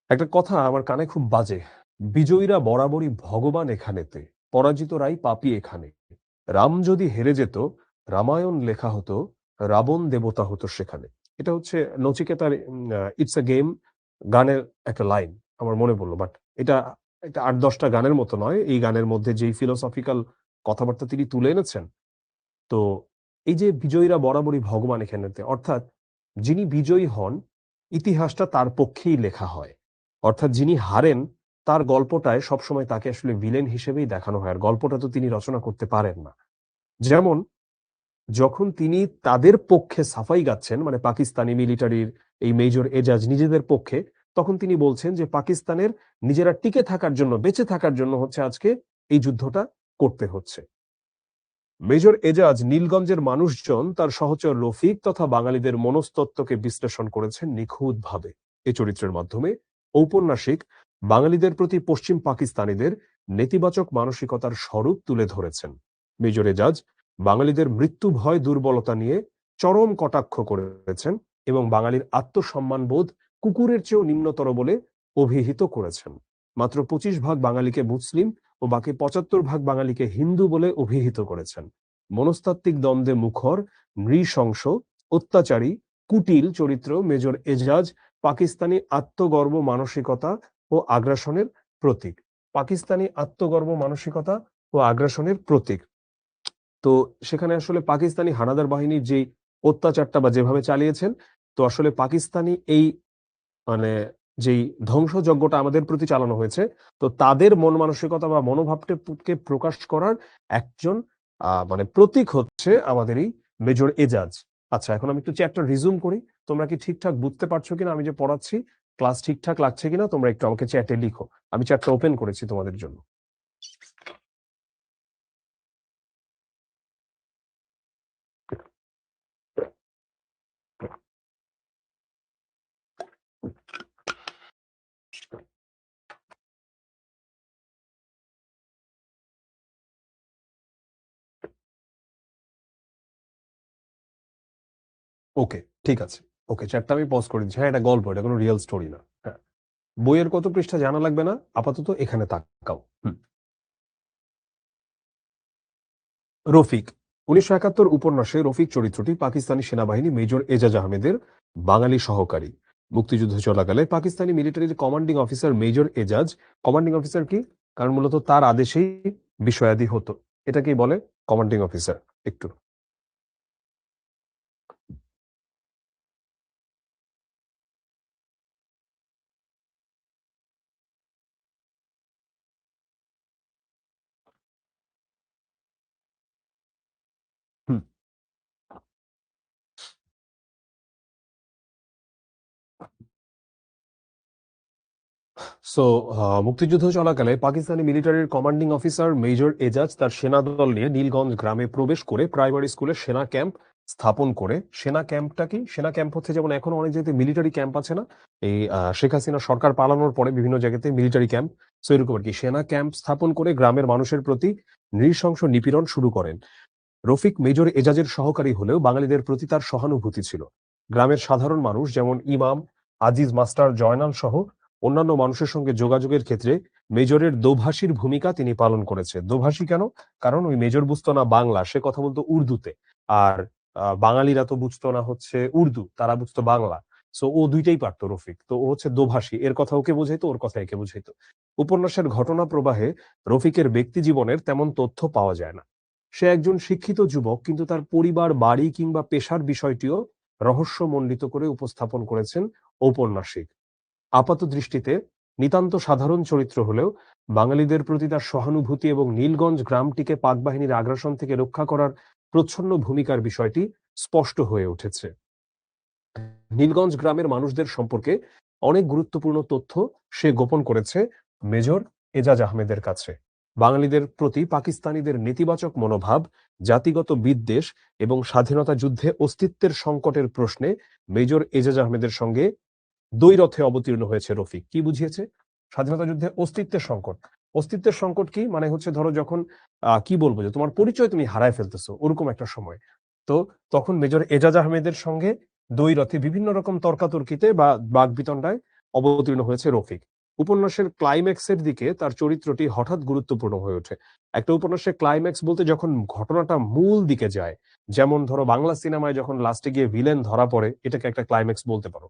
একটা কথা আমার কানে খুব বাজে, বিজয়ীরা বরাবরই ভগবান এখানেতে, পরাজিতরাই পাপী এখানে। রাম যদি হেরে যেত, রামায়ণ লেখা হতো, রাবণ দেবতা হতো সেখানে। এটা হচ্ছে নচিকেতার ইটস এ গেম গানের একটা লাইন আমার মনে পড়লো, বাট এটা এটা ৮-১০টা গানের মতো নয়। এই গানের মধ্যে যেই ফিলোসফিক্যাল কথাবার্তা তিনি তুলে এনেছেন, তো এই যে বিজয়ীরা বরাবরই ভগবান এখানেতে, অর্থাৎ যিনি বিজয়ী হন ইতিহাসটা তার পক্ষেই লেখা হয়। অর্থাৎ যিনি হারেন তার গল্পটায় সবসময় তাকে আসলে ভিলেন হিসেবেই দেখানো হয়, আর গল্পটা তো তিনি রচনা করতে পারেন না। যেমন যখন তিনি তাদের পক্ষে সাফাই গাচ্ছেন, মানে পাকিস্তানি মিলিটারির এই মেজর এজাজ নিজেদের পক্ষে, তখন তিনি বলছেন যে পাকিস্তানের নিজেরা টিকে থাকার জন্য, বেঁচে থাকার জন্য হচ্ছে আজকে এই যুদ্ধটা করতে হচ্ছে। মেজর এজাজ নীলগঞ্জের মানুষজন তার সহচর রফিক তথা বাঙালিদের মনস্তত্ত্বকে বিশ্লেষণ করেছেন নিখুঁতভাবে। এ চরিত্রের মাধ্যমে ঔপন্যাসিক বাঙালিদের প্রতি পশ্চিম পাকিস্তানিদের নেতিবাচক মানসিকতার স্বরূপ তুলে ধরেছেন। মেজর এজাজ বাঙালিদের মৃত্যু ভয় দুর্বলতা নিয়ে চরম কটাক্ষ করেছেন এবং বাঙালির আত্মসম্মানবোধ কুকুরের চেয়েও নিম্নতর বলে অভিহিত করেছেন। মাত্র ২৫ ভাগ বাঙালিকে মুসলিম ও বাকি ৭৫ ভাগ বাঙালিকে হিন্দু বলে অভিহিত করেছেন। মনস্তাত্ত্বিক দ্বন্দ্বে মুখর, নৃশংস, অত্যাচারী, কুটিল চরিত্র মেজর এজাজ পাকিস্তানি আত্মগর্ব মানসিকতা ও আগ্রাসনের প্রতীক। পাকিস্তানি আত্মগর্ব মানসিকতা ও আগ্রাসনের প্রতীক। তো সেখানে আসলে পাকিস্তানি হানাদার বাহিনীর যেই অত্যাচারটা বা যেভাবে চালিয়েছেন, তো আসলে পাকিস্তানি এই মানে যেই ধ্বংসযজ্ঞটা আমাদের প্রতি চালানো হয়েছে, তো তাদের মন মানসিকতা বা মনোভাবকে প্রকাশ করার একজন মানে প্রতীক হচ্ছে আমাদের এই মেজর এজাজ। আচ্ছা, এখন আমি একটু চ্যাপ্টার রিজুম করি। তোমরা কি ঠিকঠাক বুঝতে পারছো কিনা, আমি যে পড়াচ্ছি ক্লাস ঠিকঠাক লাগছে কিনা তোমরা একটু আমাকে চ্যাটে লিখো। আমি চ্যাটটা ওপেন করেছি তোমাদের জন্য। ওকে, ঠিক আছে। ওকে, চ্যাটটা আমি পজ করে দিচ্ছি। হ্যাঁ, এটা গল্প, এটা কোনো রিয়েল স্টোরি না। হ্যাঁ, বইয়ের কত পৃষ্ঠা জানা লাগবে না, আপাতত এখানে তাকাও। রফিক ১৯৭১ উপন্যাসে রফিক চরিত্রটি পাকিস্তানি সেনাবাহিনী মেজর এজাজ আহমেদের বাঙালি সহকারী। মুক্তিযুদ্ধ চলাকালে পাকিস্তানি মিলিটারির commanding officer major Ejaz, commanding officer কি, কারণ মূলত তার আদেশেই বিষয়াদি হতো, এটাকেই বলে কমান্ডিং অফিসার। একটু হুম। সো মুক্তিযুদ্ধ চলাকালে পাকিস্তানি মিলিটারির কমান্ডিং অফিসার মেজর এজাজ তার সেনাদল নিয়ে নীলগঞ্জ গ্রামে প্রবেশ করে প্রাইমারি স্কুলে সেনা ক্যাম্প স্থাপন করে। সেনা ক্যাম্পটা কি, সেনা ক্যাম্প হচ্ছে যেমন এখন অনেক জায়গাতে মিলিটারি ক্যাম্প আছে না, এই শেখ হাসিনা সরকার পালানোর পরে বিভিন্ন জায়গাতে মিলিটারি ক্যাম্প, সো এরকম আর কি। সেনা ক্যাম্প স্থাপন করে গ্রামের মানুষের প্রতি নৃশংস নিপীড়ন শুরু করেন। রফিক মেজর এজাজের সহকারী হলেও বাঙালিদের প্রতি তার সহানুভূতি ছিল। গ্রামের সাধারণ মানুষ যেমন ইমাম, আজিজ মাস্টার, জয়নাল সহ অন্যান্য মানুষের সঙ্গে যোগাযোগের ক্ষেত্রে মেজরের দোভাষীর ভূমিকা তিনি পালন করেছে। দোভাষী কেন? কারণ ওই মেজর বুঝতো না বাংলা, সে কথা বলতো উর্দুতে। আর বাঙালিরা তো বুঝতো না হচ্ছে উর্দু, তারা বুঝতো বাংলা। সো ও দুইটাই পারতো রফিক, তো ও হচ্ছে দোভাষী, এর কথা ওকে বুঝাইতো, ওর কথা একে বুঝাইতো। উপন্যাসের ঘটনা প্রবাহে রফিকের ব্যক্তি জীবনের তেমন তথ্য পাওয়া যায় না। সে একজন শিক্ষিত যুবক, কিন্তু তার পরিবার, বাড়ি কিংবা পেশার বিষয়টিও রহস্যমণ্ডিত করে উপস্থাপন করেছেন ঔপন্যাসিক। আপাত দৃষ্টিতে নিতান্ত সাধারণ চরিত্র হলেও বাঙালিদের প্রতি তার সহানুভূতি এবং নীলগঞ্জ গ্রামটিকে পাক বাহিনীর আগ্রাসন থেকে রক্ষা করার প্রচ্ছন্ন ভূমিকার বিষয়টি স্পষ্ট হয়ে উঠেছে। নীলগঞ্জ গ্রামের মানুষদের সম্পর্কে অনেক গুরুত্বপূর্ণ তথ্য সে গোপন করেছে মেজর এজাজ আহমেদের কাছে। বাঙালিদের প্রতি পাকিস্তানিদের নেতিবাচক মনোভাব, জাতিগত বিদ্বেষ এবং স্বাধীনতা যুদ্ধে অস্তিত্বের সংকটের প্রশ্নে মেজর এজাজ আহমেদের সঙ্গে দ্বৈরথে অবতীর্ণ হয়েছে রফিক। কি বুঝিয়েছে? স্বাধীনতা যুদ্ধে অস্তিত্বের সংকট। অস্তিত্বের সংকট কি মানে হচ্ছে, ধরো যখন কি বলবো, যে তোমার পরিচয় তুমি হারায় ফেলতেছো ওরকম একটা সময়, তো তখন মেজর এজাজ আহমেদের সঙ্গে দ্বৈরথে বিভিন্ন রকম তর্কাতর্কিতে বা বাগবিতণ্ডায় অবতীর্ণ হয়েছে রফিক। উপন্যাসের ক্লাইম্যাক্সের দিকে তার চরিত্রটি হঠাৎ গুরুত্বপূর্ণ হয়ে ওঠে। একটা উপন্যাসের ক্লাইম্যাক্স বলতে যখন ঘটনাটা মূল দিকে যায়, যেমন ধরো বাংলা সিনেমায় যখন লাস্টে গিয়ে ভিলেন ধরা পড়ে, এটাকে একটা ক্লাইম্যাক্স বলতে পারো।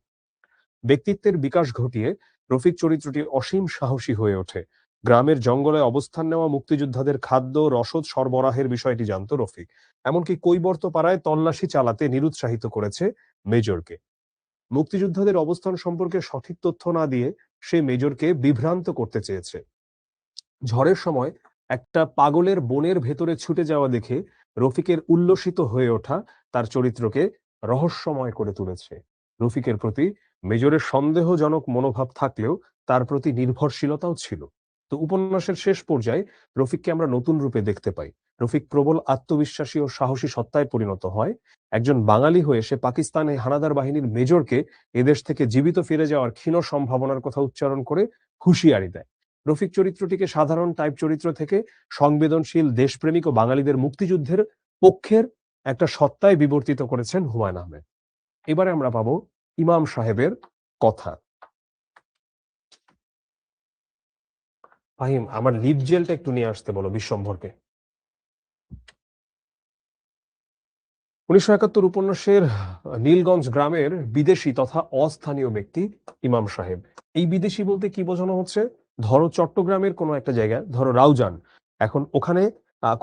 ব্যক্তিত্বের বিকাশ ঘটিয়ে রফিক চরিত্রটি অসীম সাহসী হয়ে ওঠে। গ্রামের জঙ্গলে অবস্থান নেওয়া মুক্তিযোদ্ধাদের খাদ্য রসদ সরবরাহের বিষয়টি জানত রফিক। এমনকি কৈবর্ত পাড়ায় তল্লাশি চালাতে নিরুৎসাহিত করেছে মেজরকে। মুক্তিযোদ্ধাদের অবস্থান সম্পর্কে সঠিক তথ্য না দিয়ে সে মেজরকে বিভ্রান্ত করতে চেয়েছে। ঝড়ের সময় একটা পাগলের বনের ভেতরে ছুটে যাওয়া দেখে রফিকের উল্লসিত হয়ে ওঠা তার চরিত্রকে রহস্যময় করে তুলেছে। রফিকের প্রতি মেজরের সন্দেহজনক মনোভাব থাকলেও তার প্রতি নির্ভরশীলতাও ছিল। তো উপন্যাসের শেষ পর্যায়ে রফিককে আমরা নতুন রূপে দেখতে পাই। রফিক প্রবল আত্মবিশ্বাসী ও সাহসী সত্তায় পরিণত হয়। একজন বাঙালি হয়ে সে পাকিস্তানে হানাদার বাহিনীর মেজরকে এদেশ থেকে জীবিত ফিরে যাওয়ার ক্ষীণ সম্ভাবনার কথা উচ্চারণ করে হুঁশিয়ারি দেয়। রফিক চরিত্রটিকে সাধারণ টাইপ চরিত্র থেকে সংবেদনশীল, দেশপ্রেমিক ও বাঙালিদের মুক্তিযুদ্ধের পক্ষের একটা সত্তায় বিবর্তিত করেছেন হুমায়ুন আহমেদ। এবারে আমরা পাবো ইমাম সাহেবের কথা। ফাহিম, আমার লিপ জেলটা একটু নিয়ে আসতে বলো বিশ্বম্ভরকে। 1971 উপন্যাসের নীলগঞ্জ গ্রামের বিদেশি তথা অস্থানীয় ব্যক্তি ইমাম সাহেব। এই বিদেশি বলতে কি বোঝানো হচ্ছে? ধরো চট্টগ্রামের কোনো একটা জায়গা, ধরো রাউজান, এখন ওখানে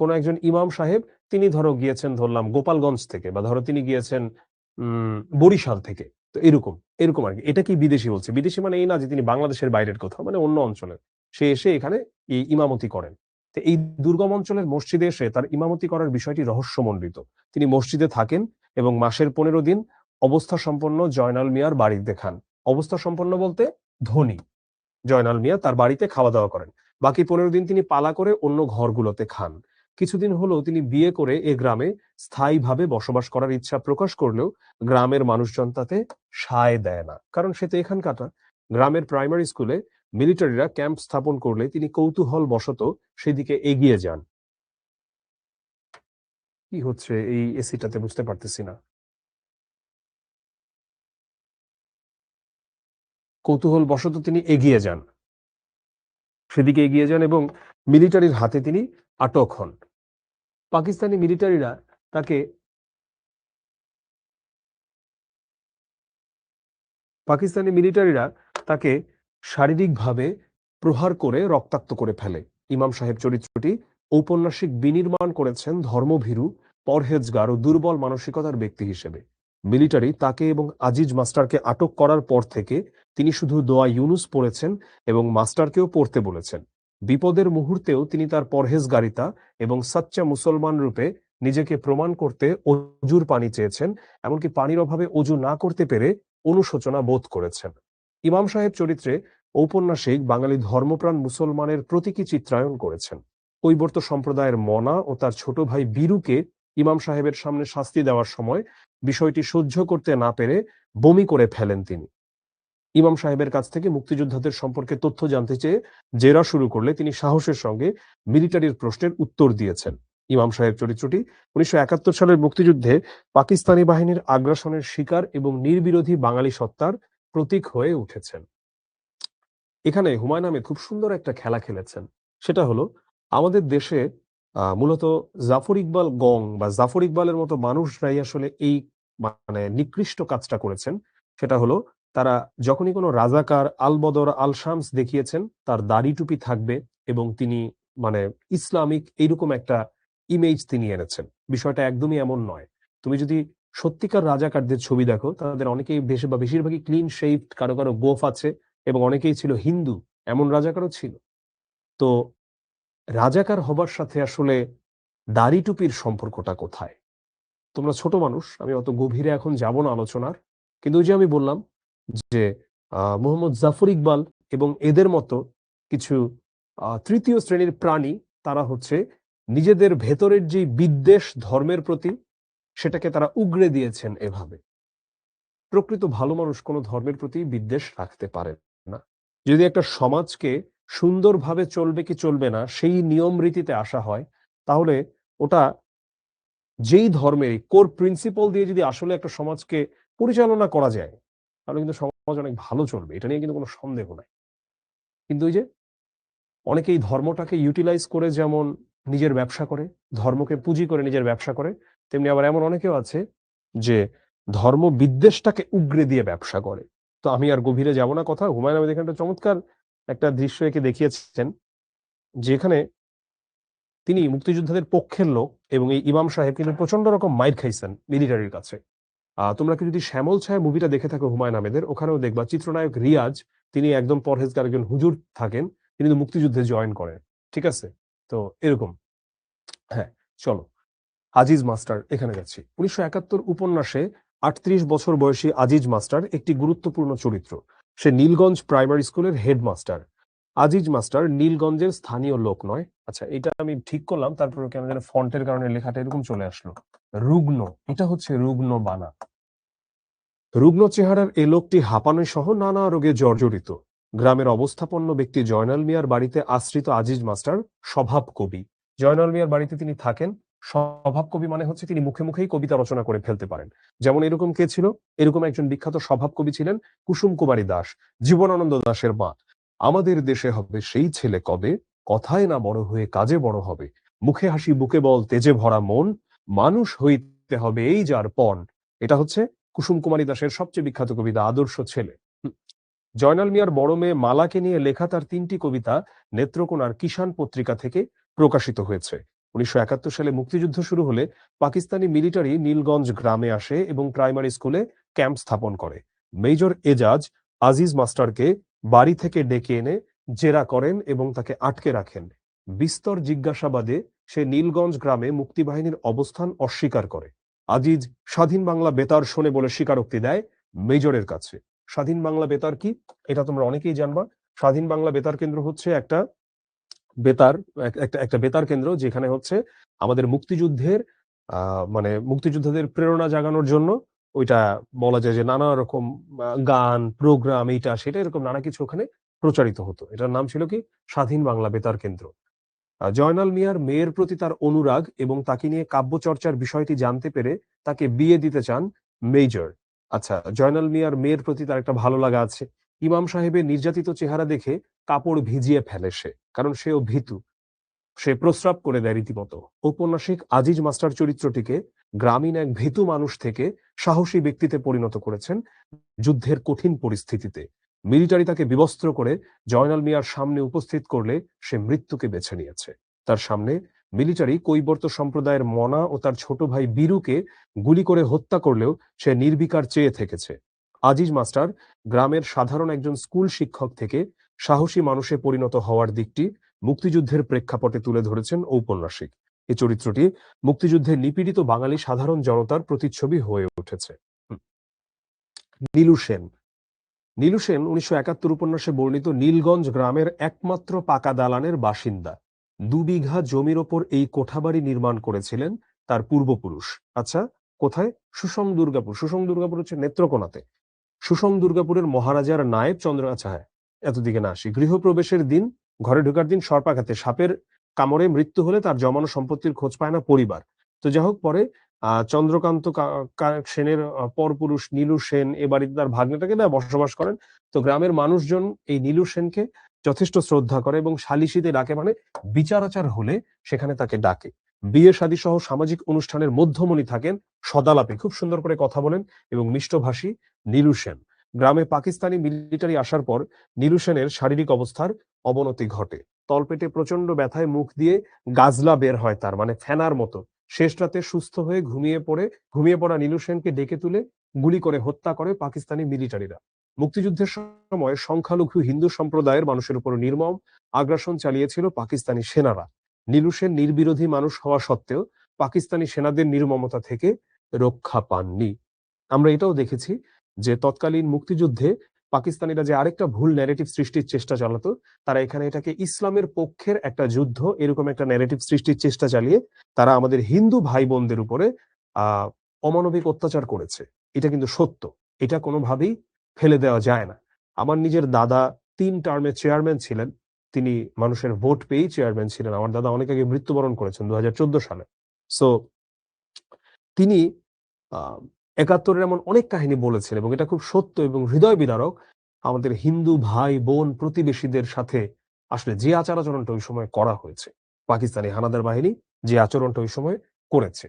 কোনো একজন ইমাম সাহেব, তিনি ধরো গিয়েছেন ধরলাম গোপালগঞ্জ থেকে, বা ধরো তিনি গিয়েছেন বরিশাল থেকে। তো এরকম এরকম আর কি। এটা কি বিদেশি বলছে? বিদেশি মানে এই না যে তিনি বাংলাদেশের বাইরের কোথাও, মানে অন্য অঞ্চলের সে এসে এখানে এই ইমামতি করেন। তো এই দুর্গম অঞ্চলের মসজিদে এসে তার ইমামতি করার বিষয়টি রহস্যমণ্ডিত। তিনি মসজিদে থাকেন এবং মাসের 15 দিন অবস্থা সম্পন্ন জয়নাল মিয়ার বাড়িতে খান। অবস্থা সম্পন্ন বলতে ধনী জয়নাল মিয়া তার বাড়িতে খাওয়া দাওয়া করেন। বাকি 15 দিন তিনি পালা করে অন্য ঘরগুলোতে খান। কিছুদিন হলো তিনি বিয়ে করে এ গ্রামে স্থায়ীভাবে বসবাস করার ইচ্ছা প্রকাশ করলেও গ্রামের মানুষজন তাতে সায় দেয় না, কারণ সে তো এখানকার না। গ্রামের প্রাইমারি স্কুলে মিলিটারিরা ক্যাম্প স্থাপন করলে তিনি কৌতূহল বশত সেদিকে এগিয়ে যান। কি হচ্ছে এই এসিটাতে বুঝতে পারতেছি না। কৌতূহল বশত তিনি এগিয়ে যান, সেদিকে এগিয়ে যান এবং মিলিটারির হাতে তিনি আটক হন। পাকিস্তানি মিলিটারিরা তাকে পাকিস্তানি মিলিটারিরা তাকে শারীরিকভাবে প্রহার করে রক্তাক্ত করে ফেলে। ইমাম সাহেব চরিত্রটি ঔপন্যাসিক বিনির্মাণ করেছেন ধর্মভীরু, পরহেজগার ও দুর্বল মানসিকতার ব্যক্তি হিসেবে। মিলিটারি তাকে এবং আজিজ মাস্টারকে আটক করার পর থেকে তিনি শুধু দোয়া ইউনুস পড়েছেন এবং মাস্টারকেও পড়তে বলেছেন। বিপদের মুহূর্তেও তিনি তার পরহেজগারিতা এবং সাচ্চা মুসলমান রূপে নিজেকে প্রমাণ করতে অজুর পানি চেয়েছেন, এমনকি পানির অভাবে অজু না করতে পেরে অনুশোচনা বোধ করেছেন। ইমাম সাহেব চরিত্রে ঔপন্যাসিক বাঙালি ধর্মপ্রাণ মুসলমানের প্রতীকী চিত্রায়ন করেছেন। কৈবর্ত সম্প্রদায়ের মনা ও তার ছোট ভাই বীরুকে ইমাম সাহেবের সামনে শাস্তি দেওয়ার সময় বিষয়টি সহ্য করতে না পেরে বমি করে ফেলেন তিনি। ইমাম সাহেবের কাছ থেকে মুক্তিযোদ্ধাদের সম্পর্কে তথ্য জানতে চেয়ে জেরা শুরু করলে তিনি সাহসের সঙ্গে মিলিটারির প্রশ্নের উত্তর দিয়েছেন। ইমাম সাহেব চরিত্রটি 1971 সালের মুক্তিযুদ্ধে পাকিস্তানি বাহিনীর আগ্রাসনের শিকার এবং নির্বিরোধী বাঙালি সত্তার প্রতীক হয়ে উঠেছেন। এখানে হুমায়ুন আহমেদ খুব সুন্দর একটা খেলা খেলেছেন। সেটা হলো, আমাদের দেশে মূলত জাফর ইকবাল গং বা জাফর ইকবালের মতো মানুষরাই আসলে এই মানে নিকৃষ্ট কাজটা করেছেন। সেটা হলো, তারা যখনই কোনো রাজাকার আল বদর আল শামস দেখিয়েছেন, তার দাড়ি টুপি থাকবে এবং তিনি মানে ইসলামিক এইরকম একটা ইমেজ তিনি এনেছেন। বিষয়টা একদমই এমন নয়। তুমি যদি সত্যিকার রাজাকারদের ছবি দেখো, তাদের অনেকেই বেশিরভাগই ক্লিন শেভড, কারো কারো গোঁফ আছে এবং অনেকেই ছিল হিন্দু, এমন রাজাকারও ছিল। তো রাজাকার হবার সাথে আসলে দাড়ি টুপির সম্পর্কটা কোথায়? তোমরা ছোট মানুষ, আমি অত গভীরে এখন যাব না আলোচনার। কিন্তু ওই যে আমি বললাম যে মোহাম্মদ জাফর ইকবাল এবং এদের মতো কিছু তৃতীয় শ্রেণীর প্রাণী তারা হচ্ছে নিজেদের ভেতরের যে বিদ্বেষ ধর্মের প্রতি সেটাকে তারা উগরে দিয়েছেন এভাবে। প্রকৃত ভালো মানুষ কোনো ধর্মের প্রতি বিদ্বেষ রাখতে পারে না। যদি একটা সমাজকে সুন্দরভাবে চলবে কি চলবে না সেই নিয়ম রীতিতে আসা হয়, তাহলে ওটা যেই ধর্মেরই কোর প্রিন্সিপল দিয়ে যদি আসলে একটা সমাজকে পরিচালনা করা যায়, তাহলে কিন্তু সমাজ অনেক ভালো চলবে। এটা নিয়ে কিন্তু কোনো সন্দেহ নাই। কিন্তু ওই যে অনেকেই ধর্মটাকে ইউটিলাইজ করে যেমন নিজের ব্যবসা করে, ধর্মকে পুঁজি করে নিজের ব্যবসা করে, তেমনি আবার এমন অনেকেও আছে যে ধর্ম বিদ্বেষটাকে উগরে দিয়ে ব্যবসা করে। তো আমি আর গভীরে যাব না কথা। হুমায়ুন আহমেদ এখানে একটা চমৎকার একটা দৃশ্য এঁকে দেখিয়েছেন, যেখানে তিনি মুক্তিযোদ্ধাদের পক্ষের লোক এবং এই ইমাম সাহেব কিন্তু প্রচন্ড রকম মাইর খাইছেন মিলিটারির কাছে। তোমরা কি যদি শ্যামল ছায়া মুভিটা দেখে থাকো হুমায়ুন আহমেদের, ওখানেও দেখবা চিত্রনায়ক রিয়াজ, তিনি একদম পরহেজগার একজন হুজুর থাকেন, তিনি কিন্তু মুক্তিযুদ্ধে জয়েন করেন। ঠিক আছে? তো এরকম। হ্যাঁ, চলো। আজিজ মাস্টার এখানে যাচ্ছি। ১৯৭১ উপন্যাসে ৩৮ বছর বয়সী আজিজ মাস্টার একটি গুরুত্বপূর্ণ চরিত্র। সে নীলগঞ্জ প্রাইমারি স্কুলের হেডমাস্টার। আজিজ মাস্টার নীলগঞ্জের স্থানীয় লোক নয়। আচ্ছা, এটা আমি ঠিক করলাম, তারপরে কেন যেন ফন্টের কারণে লেখাটা এরকম চলে আসলো। রুগ্ন, এটা হচ্ছে রুগ্ন বানা। রুগ্ন চেহারার এ লোকটি হাঁপানি সহ নানা রোগে জর্জরিত। গ্রামের অবস্থাপন্ন ব্যক্তি জয়নাল মিয়ার বাড়িতে আশ্রিত আজিজ মাস্টার স্বভাব কবি। জয়নাল মিয়ার বাড়িতে তিনি থাকেন। স্বভাব কবি মানে হচ্ছে তিনি মুখে মুখেই কবিতা রচনা করে ফেলতে পারেন। যেমন এরকম কে ছিল? এরকম একজন বিখ্যাত স্বভাব কবি ছিলেন কুসুম কুমারী দাস, জীবনানন্দ দাশের মা। আমাদের দেশে হবে সেই ছেলে কবে, কথায় না বড় হয়ে কাজে বড় হবে, মুখে হাসি বুকে বল তেজে ভরা মন, মানুষ হইতে হবে এই যার পণ। এটা হচ্ছে কুসুম কুমারী দাশের সবচেয়ে বিখ্যাত কবিতা আদর্শ ছেলে। জয়নাল মিয়ার বড় মেয়ে মালাকে নিয়ে লেখা তার ৩টি কবিতা নেত্রকোনার কিষান পত্রিকা থেকে প্রকাশিত হয়েছে। ১৯৭১ সালে মুক্তিযুদ্ধ শুরু হলে পাকিস্তানি মিলিটারি নীলগঞ্জ গ্রামে আসে এবং প্রাইমারি স্কুলে ক্যাম্প স্থাপন করে। মেজর এজাজ আজিজ মাস্টারকে বাড়ি থেকে ডেকে এনে জেরা করেন এবং তাকে আটকে রাখেন। বিস্তর জিজ্ঞাসাবাদে সে নীলগঞ্জ গ্রামে মুক্তিবাহিনীর অবস্থান অস্বীকার করে। আজিজ স্বাধীন বাংলা বেতার শোনে বলে স্বীকারোক্তি দেয় মেজরের কাছে। স্বাধীন বাংলা বেতার কি, এটা তোমরা অনেকেই জানবা। স্বাধীন বাংলা বেতার কেন্দ্র হচ্ছে একটা বেতার, একটা বেতার কেন্দ্র যেখানে হচ্ছে আমাদের মুক্তিযুদ্ধের মানে মুক্তিযোদ্ধাদের প্রেরণা জাগানোর জন্য ওইটা বলা যায় যে নানা রকম গান, প্রোগ্রাম, এইটা সেটা এরকম নানা কিছু ওখানে প্রচারিত হতো। এটার নাম ছিল কি? স্বাধীন বাংলা বেতার কেন্দ্র। জয়নাল মিয়ার মেয়ের প্রতি তার অনুরাগ এবং তাকে নিয়ে কাব্যচর্চার বিষয়টি জানতে পেরে তাকে বিয়ে দিতে চান মেজর। আচ্ছা, জয়নাল মিয়ার মেয়ের প্রতি তার একটা ভালো লাগা আছে। ইমাম সাহেবের নির্যাতিত চেহারা দেখে কাপড় ভিজিয়ে ফেলে সে, কারণ সেও ভীতু। সে প্রস্রাব করে দেয় রীতিমতো। ঔপন্যাসিক আজিজ মাস্টার চরিত্রটিকে গ্রামীণ এক ভীতু মানুষ থেকে সাহসী ব্যক্তিতে পরিণত করেছেন যুদ্ধের কঠিন পরিস্থিতিতে। মিলিটারি তাকে বিবস্ত্র করে জয়নাল মিয়ার সামনে উপস্থিত করলে সে মৃত্যুকে বেছে নিয়েছে। তার সামনে মিলিটারি কৈবর্ত সম্প্রদায়ের মনা ও তার ছোট ভাই বীরুকে গুলি করে হত্যা করলেও সে নির্বিকার চেয়ে থেকেছে। আজিজ মাস্টার গ্রামের সাধারণ একজন স্কুল শিক্ষক থেকে সাহসী মানুষে পরিণত হওয়ার দিকটি মুক্তিযুদ্ধের প্রেক্ষাপটে তুলে ধরেছেন ঔপন্যাসিক। এই চরিত্রটি মুক্তিযুদ্ধে নিপীড়িত বাঙালি সাধারণ জনতার প্রতিচ্ছবি হয়ে উঠেছে। নীলু সেন। নীলু সেন ১৯৭১ উপন্যাসে বর্ণিত নীলগঞ্জ গ্রামের একমাত্র পাকা দালানের বাসিন্দা। ২ বিঘা জমির ওপর এই কোঠাবাড়ি নির্মাণ করেছিলেন তার পূর্বপুরুষ। আচ্ছা, কোথায়? সুষম দুর্গাপুর। সুষম দুর্গাপুর হচ্ছে নেত্রকোনাতে। সুষম দুর্গাপুরের মহারাজার নায়েব চন্দ্র, আচ্ছা হ্যাঁ, এতদিকে না আসি। গৃহপ্রবেশের দিন, ঘরে ঢোকার দিন সর্পাঘাতে সাপের কামড়ে মৃত্যু হলে তার জমানো সম্পত্তির খোঁজ পায় না পরিবার। তো যাই হোক, পরে চন্দ্রকান্ত সেনের পরপুরুষ নীলু সেন এ বাড়িতে তার ভাগ্নেটাকে না বসবাস করেন। তো গ্রামের মানুষজন এই নীলু সেনকে যথেষ্ট শ্রদ্ধা করে এবং সালিশিতে ডাকে, মানে বিচার আচার হলে সেখানে তাকে ডাকে। বিয়ে শাদী সহ সামাজিক অনুষ্ঠানের মধ্যমণি থাকেন, সদালাপে খুব সুন্দর করে কথা বলেন এবং মিষ্টভাষী নীলু সেন। গ্রামে পাকিস্তানি মিলিটারি আসার পর নীলু সেনের শারীরিক অবস্থার অবনতি ঘটে। তলপেটে প্রচন্ড ব্যথায় মুখ দিয়ে গাজলা বের হয় তার, মানে ফেনার মতো। শেষ রাতে সুস্থ হয়ে ঘুমিয়ে পড়া নীলু সেনকে ডেকে তুলে গুলি করে হত্যা করে পাকিস্তানি মিলিটারিরা। মুক্তিযুদ্ধের সময় সংখ্যালঘু হিন্দু সম্প্রদায়ের মানুষের উপর নির্মম আগ্রাসন চালিয়েছিল পাকিস্তানি সেনারা। নীলু সেন নির্বিরোধী মানুষ হওয়া সত্ত্বেও পাকিস্তানি সেনাদের নির্মমতা থেকে রক্ষা পাননি। আমরা এটাও দেখেছি যে তৎকালীন মুক্তিযুদ্ধে পাকিস্তানিরা যে আরেকটা ভুল ন্যারেটিভ সৃষ্টির চেষ্টা চালাতো, তারা এখানে এটাকে ইসলামের পক্ষের একটা যুদ্ধ এরকম একটা ন্যারেটিভ সৃষ্টির চেষ্টা চালিয়ে তারা আমাদের হিন্দু ভাই বোনদের উপরে আহ অমানবিক অত্যাচার করেছে। এটা কিন্তু সত্য, এটা কোনোভাবেই ফেলে দেওয়া যায় না। আমার নিজের দাদা 3 টার্মে চেয়ারম্যান ছিলেন, তিনি মানুষের ভোট পেয়েই চেয়ারম্যান ছিলেন। আমার দাদা অনেক আগে মৃত্যুবরণ করেছেন 2014 সালে। সো তিনি আহ 71-এর এমন অনেক কাহিনী বলেছেন এবং এটা খুব সত্য এবং হৃদয় বিদারক। আমাদের হিন্দু ভাই বোন প্রতিবেশীদের সাথে আসলে যে আচার আচরণটা ওই সময় করা হয়েছে, পাকিস্তানি হানাদার বাহিনী যে আচরণটা ওই সময় করেছে।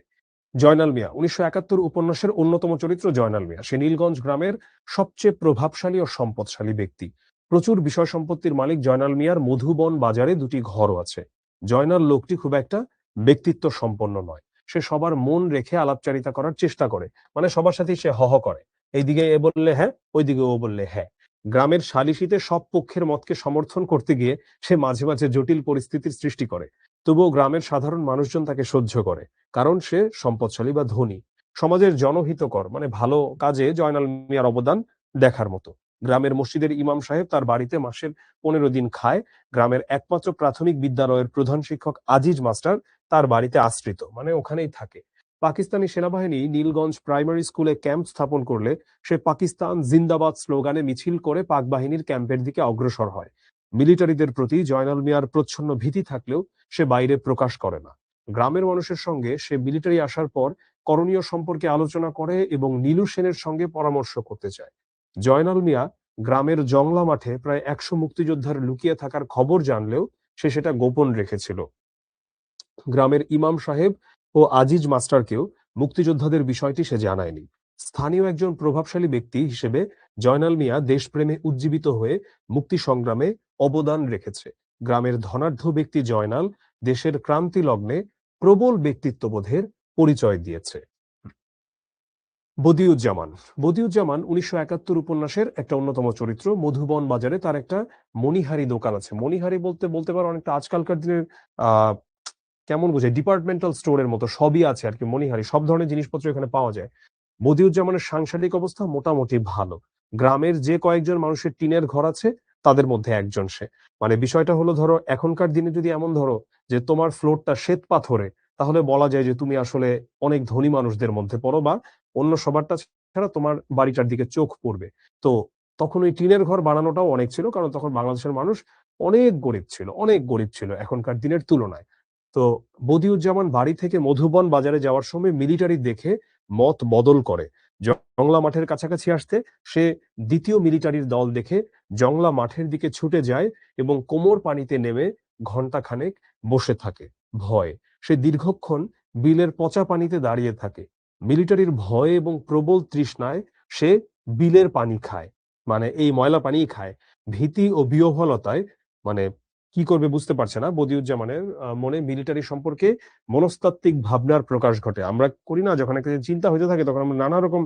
জয়নাল মিয়া 1971 উপন্যাসের অন্যতম চরিত্র জয়নাল মিয়া। সে নীলগঞ্জ গ্রামের সবচেয়ে প্রভাবশালী ও সম্পদশালী ব্যক্তি। প্রচুর বিষয় সম্পত্তির মালিক জয়নাল মিয়ার মধুবন বাজারে 2টি ঘরও আছে। জয়নাল লোকটি খুব একটা ব্যক্তিত্ব সম্পন্ন নয়। সে সবার মন রেখে আলাপচারিতা করার চেষ্টা করে, মানে সবার সাথে সে হহ করে, এইদিকে এ বললে হ্যাঁ, ওইদিকে ও বললে হ্যাঁ। গ্রামের সালিশিতে সব পক্ষের মতকে সমর্থন করতে গিয়ে সে মাঝে মাঝে জটিল পরিস্থিতির সৃষ্টি করে। তবুও গ্রামের সাধারণ মানুষজন তাকে সহ্য করে, কারণ সে সম্পদশালী বা ধনী। সমাজের জনহিতকর মানে ভালো কাজে জয়নাল মিয়ার অবদান দেখার মতো। গ্রামের মসজিদের ইমাম সাহেব তার বাড়িতে মাসের 15 দিন খায়। গ্রামের একমাত্র প্রাথমিক বিদ্যালয়ের প্রধান শিক্ষক আজিজ মাস্টার তার বাড়িতে আশ্রিত, মানে ওখানেই থাকে। পাকিস্তানি সেনাবাহিনী নীলগঞ্জ প্রাইমারি স্কুলে ক্যাম্প স্থাপন করলে সে পাকিস্তান জিন্দাবাদ স্লোগানে মিছিল করে পাক বাহিনীর ক্যাম্পের দিকে অগ্রসর হয়। মিলিটারিদের প্রতি জয়নাল মিয়ার প্রচ্ছন্ন ভীতি থাকলেও সে বাইরে প্রকাশ করে না। গ্রামের মানুষের সঙ্গে সে মিলিটারি আসার পর করণীয় সম্পর্কে আলোচনা করে এবং নীলু সেনের সঙ্গে পরামর্শ করতে চায়। জয়নাল মিয়া গ্রামের জংলা মাঠে প্রায় 100 মুক্তিযোদ্ধার লুকিয়ে থাকার খবর জানলেও সে সেটা গোপন রেখেছিল। গ্রামের ইমাম সাহেব ও আজিজ মাস্টারকেও মুক্তিযোদ্ধাদের বিষয়টি সে জানায়নি। স্থানীয় একজন প্রভাবশালী ব্যক্তি হিসেবে জয়নাল মিয়া দেশপ্রেমে উজ্জীবিত হয়ে মুক্তি সংগ্রামে অবদান রেখেছে। গ্রামের ধনাঢ্য ব্যক্তি জয়নাল দেশের ক্রান্তি লগ্নে প্রবল ব্যক্তিত্ববোধের পরিচয় দিয়েছে। বদিউজ্জামান 1971 উপন্যাসের একটা অন্যতম চরিত্র। মধুবন বাজারে তার একটা মণিহারি দোকান আছে। মণিহারি বলতে বলতে পারো অনেকটা আজকালকার দিনের আহ কেমন বোঝায়, ডিপার্টমেন্টাল স্টোরের মতো সবই আছে আর কি। মণিহারি সব ধরনের জিনিসপত্র এখানে পাওয়া যায়। বদিউজ্জামানের সাংসারিক অবস্থা মোটামুটি ভালো। গ্রামের যে কয়েকজন মানুষের টিনের ঘর আছে তাদের মধ্যে একজন সে। মানে বিষয়টা হলো, ধরো এখনকার দিনে যদি এমন ধরো যে তোমার ফ্লোরটা শ্বেত পাথরে, তাহলে বলা যায় যে তুমি আসলে অনেক ধনী মানুষদের মধ্যে পড়ো, বা অন্য সবারটা ছাড়া তোমার বাড়িটার দিকে চোখ পড়বে। তো তখন ওই টিনের ঘর বানানোটাও অনেক ছিল, কারণ তখন বাংলাদেশের মানুষ অনেক গরিব ছিল, অনেক গরিব ছিল এখনকার দিনের তুলনায়। তো বদিউজ্জামান বাড়ি থেকে মধুবন বাজারে যাওয়ার সময় মিলিটারি দেখে মত বদল করে। জংলা মাঠের কাছাকাছি আসতে সে দ্বিতীয় মিলিটারির দল দেখে জংলা মাঠের দিকে ছুটে যায় এবং কোমর পানিতে নেমে ঘন্টাখানেক বসে থাকে ভয়ে। সে দীর্ঘক্ষণ বিলের পচা পানিতে দাঁড়িয়ে থাকে। মিলিটারির ভয়ে এবং প্রবল তৃষ্ণায় সে বিলের পানি খায়, মানে এই ময়লা পানিই খায়। ভীতি ও বিহ্বলতায় মানে কি করবে বুঝতে পারছে না বদিউজ্জামানের মনে মিলিটারি সম্পর্কে মনস্তাত্ত্বিক ভাবনার প্রকাশ ঘটে। আমরা করি না, যখন একটা চিন্তা হতে থাকে তখন আমরা নানা রকম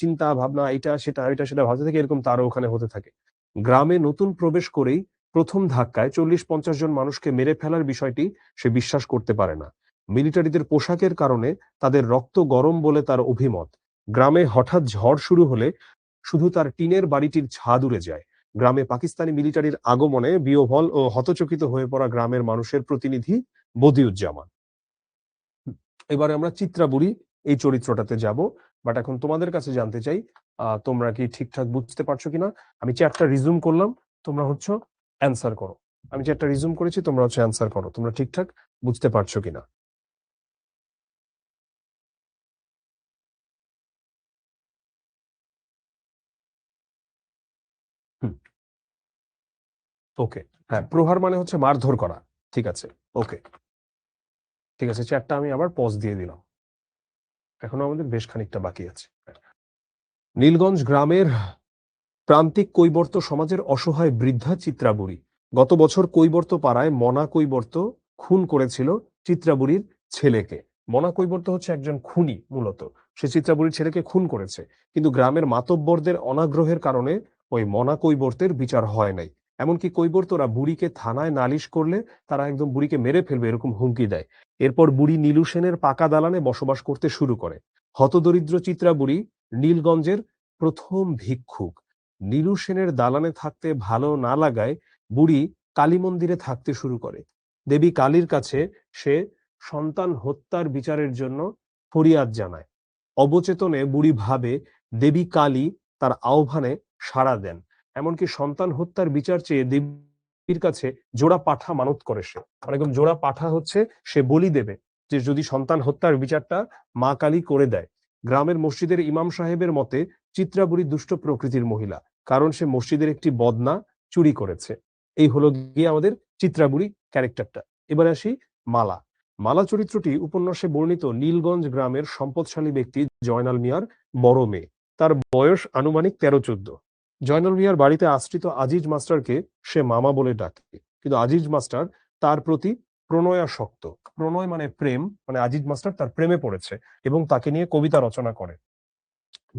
চিন্তা ভাবনা, এটা সেটা ভাবতে থাকি, এরকম তারও ওখানে হতে থাকে। গ্রামে নতুন প্রবেশ করেই প্রথম ধাক্কায় 40-50 জন মানুষকে মেরে ফেলার বিষয়টি সে বিশ্বাস করতে পারে না। মিলিটারিদের পোশাকের কারণে তাদের রক্ত গরম বলে তার অভিমত। গ্রামে হঠাৎ ঝড় শুরু হলে শুধু তার টিনের বাড়িটির ছাদ উড়ে যায়। গ্রামে পাকিস্তানি মিলিটারির আগমনে বিহ্বল ও হতচকিত হয়ে পড়া গ্রামের মানুষের প্রতিনিধি বদিউজ্জামান। এবারে আমরা চিত্রাবুড়ি এই চরিত্রটাতে যাব, বাট এখন তোমাদের কাছে জানতে চাই তোমরা কি ঠিকঠাক বুঝতে পারছো কিনা। আমি চ্যাটটা রিজুম করলাম, তোমরা হচ্ছে অ্যান্সার করো। আমি চ্যাটটা রিজুম করেছি, তোমরা হচ্ছে অ্যান্সার করো, তোমরা ঠিকঠাক বুঝতে পারছো কিনা। হুম, ওকে। হ্যাঁ, প্রহার মানে হচ্ছে মারধর করা। ঠিক আছে, ওকে, ঠিক আছে। চ্যাটটা আমি আবার পজ দিয়ে দিলাম, এখনো আমাদের বেশ খানিকটা বাকি আছে। নীলগঞ্জ গ্রামের প্রান্তিক কৈবর্ত সমাজের অসহায় বৃদ্ধা চিত্রাবুড়ি। গত বছর কৈবর্ত পাড়ায় মনা কৈবর্ত খুন করেছিল চিত্রাবুড়ির ছেলেকে। মনা কৈবর্ত হচ্ছে একজন খুনি মূলত। সে চিত্রাবুড়ির ছেলেকে খুন করেছে, কিন্তু গ্রামের মাতব্বরদের অনাগ্রহের কারণে ওই মনা কৈবর্তের বিচার হয় নাই। এমনকি কৈবর্তরা বুড়িকে থানায় নালিশ করলে তারা একদম বুড়িকে মেরে ফেলবে এরকম হুমকি দেয়। এরপর বুড়ি নীলু সেনের পাকা দালানে বসবাস করতে শুরু করে। হতদরিদ্র চিত্রাবুড়ি নীলগঞ্জের প্রথম ভিক্ষুক। নীলু সেনের দালানে থাকতে ভালো না লাগায় বুড়ি কালী মন্দিরে থাকতে শুরু করে। দেবী কালীর কাছে সে সন্তান হত্যার বিচারের জন্য ফরিয়াদ জানায়। অবচেতনে বুড়ি ভাবে দেবী কালী তার আহ্বানে সাড়া দেন। এমনকি সন্তান হত্যার বিচার চেয়ে দেবীর কাছে জোড়া পাঠা মানত করে সে। মানে একদম জোড়া পাঠা হচ্ছে সে বলি দেবে যে যদি সন্তান হত্যার বিচারটা মা কালী করে দেয়। গ্রামের মসজিদের ইমাম সাহেবের মতে চিত্রা বুড়ি দুষ্ট প্রকৃতির মহিলা, কারণ সে মসজিদের একটি বদনা চুরি করেছে। এই হলো গিয়ে আমাদের চিত্রা বুড়ি ক্যারেক্টারটা। এবার আসি মালা। মালা চরিত্রটি উপন্যাসে বর্ণিত নীলগঞ্জ গ্রামের সম্পদশালী ব্যক্তি জয়নাল মিয়ার বড় মেয়ে। তার বয়স আনুমানিক 13-14। জয়নাল মিয়ার বাড়িতে আশ্রিত আজিজ মাস্টারকে সে মামা বলে ডাকে, কিন্তু আজিজ মাস্টার তার প্রতি প্রণয়াসক্ত। প্রণয় মানে প্রেম, মানে আজিজ মাস্টার তার প্রেমে পড়েছে এবং তাকে নিয়ে কবিতা রচনা করে।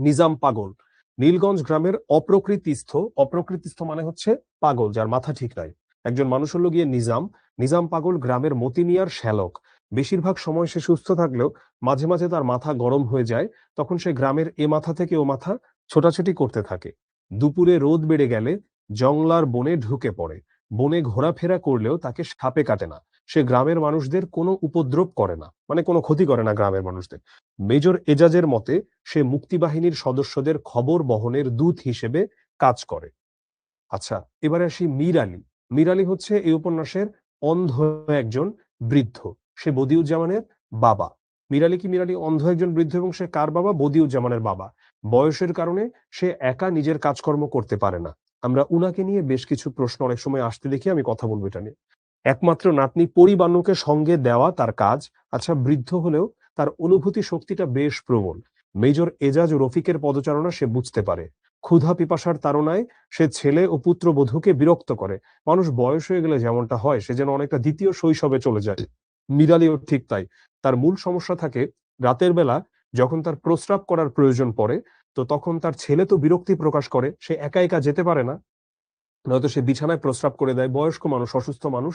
নিজাম পাগল। নীলগঞ্জ গ্রামের অপ্রকৃতিস্থ মানে হচ্ছে পাগল, যার মাথা ঠিক নাই। একজন মানুষ হলো গিয়ে নিজাম। নিজাম পাগল গ্রামের মতি মিয়ার শ্যালক। বেশিরভাগ সময় সে সুস্থ থাকলেও মাঝে মাঝে তার মাথা গরম হয়ে যায়। তখন সে গ্রামের এ মাথা থেকে ও মাথা ছোটাছুটি করতে থাকে। দুপুরে রোদ বেড়ে গেলে জংলার বনে ঢুকে পড়ে। বনে ঘোরাফেরা করলেও তাকে সাপে কাটে না। সে গ্রামের মানুষদের কোনো উপদ্রব করে না, মানে কোনো ক্ষতি করে না গ্রামের মানুষদের। মেজর এজাজের মতে সে মুক্তিবাহিনীর সদস্যদের খবর বহনের দূত হিসেবে কাজ করে। আচ্ছা, এবারে আসি মীর আলী। মীর আলী হচ্ছে এই উপন্যাসের অন্ধ একজন বৃদ্ধ। সে বদিউজ্জামানের বাবা। মীর আলী অন্ধ একজন বৃদ্ধ এবং সে কার বাবা? বদিউজ্জামানের বাবা। বয়সের কারণে সে একা নিজের কাজকর্ম করতে পারে না। আমরা উনাকে নিয়ে বেশ কিছু প্রশ্ন অনেক সময় আসতে দেখি, আমি কথা বলবো এটা নিয়ে। একমাত্র নাতনি পরিবাণুকে সঙ্গে দেওয়া তার কাজ। আচ্ছা, বৃদ্ধ হলেও তার অনুভূতি শক্তিটা বেশ প্রবল। মেজর এজাজ ও রফিকের পদচারণা সে বুঝতে পারে। ক্ষুধা পিপাসার তাড়নায় সে ছেলে ও পুত্রবধূকে বিরক্ত করে। মানুষ বয়স হয়ে গেলে যেমনটা হয়, সে যেন অনেকটা দ্বিতীয় শৈশবে চলে যায়। মীরালিও ঠিক তাই। তার মূল সমস্যা থাকে রাতের বেলা যখন তার প্রস্রাব করার প্রয়োজন পড়ে, তো তখন তার ছেলে তো বিরক্তি প্রকাশ করে, সে একা একা যেতে পারে না, নয়তো সে বিছানায় প্রস্রাব করে দেয়, বয়স্ক মানুষ, অসুস্থ মানুষ।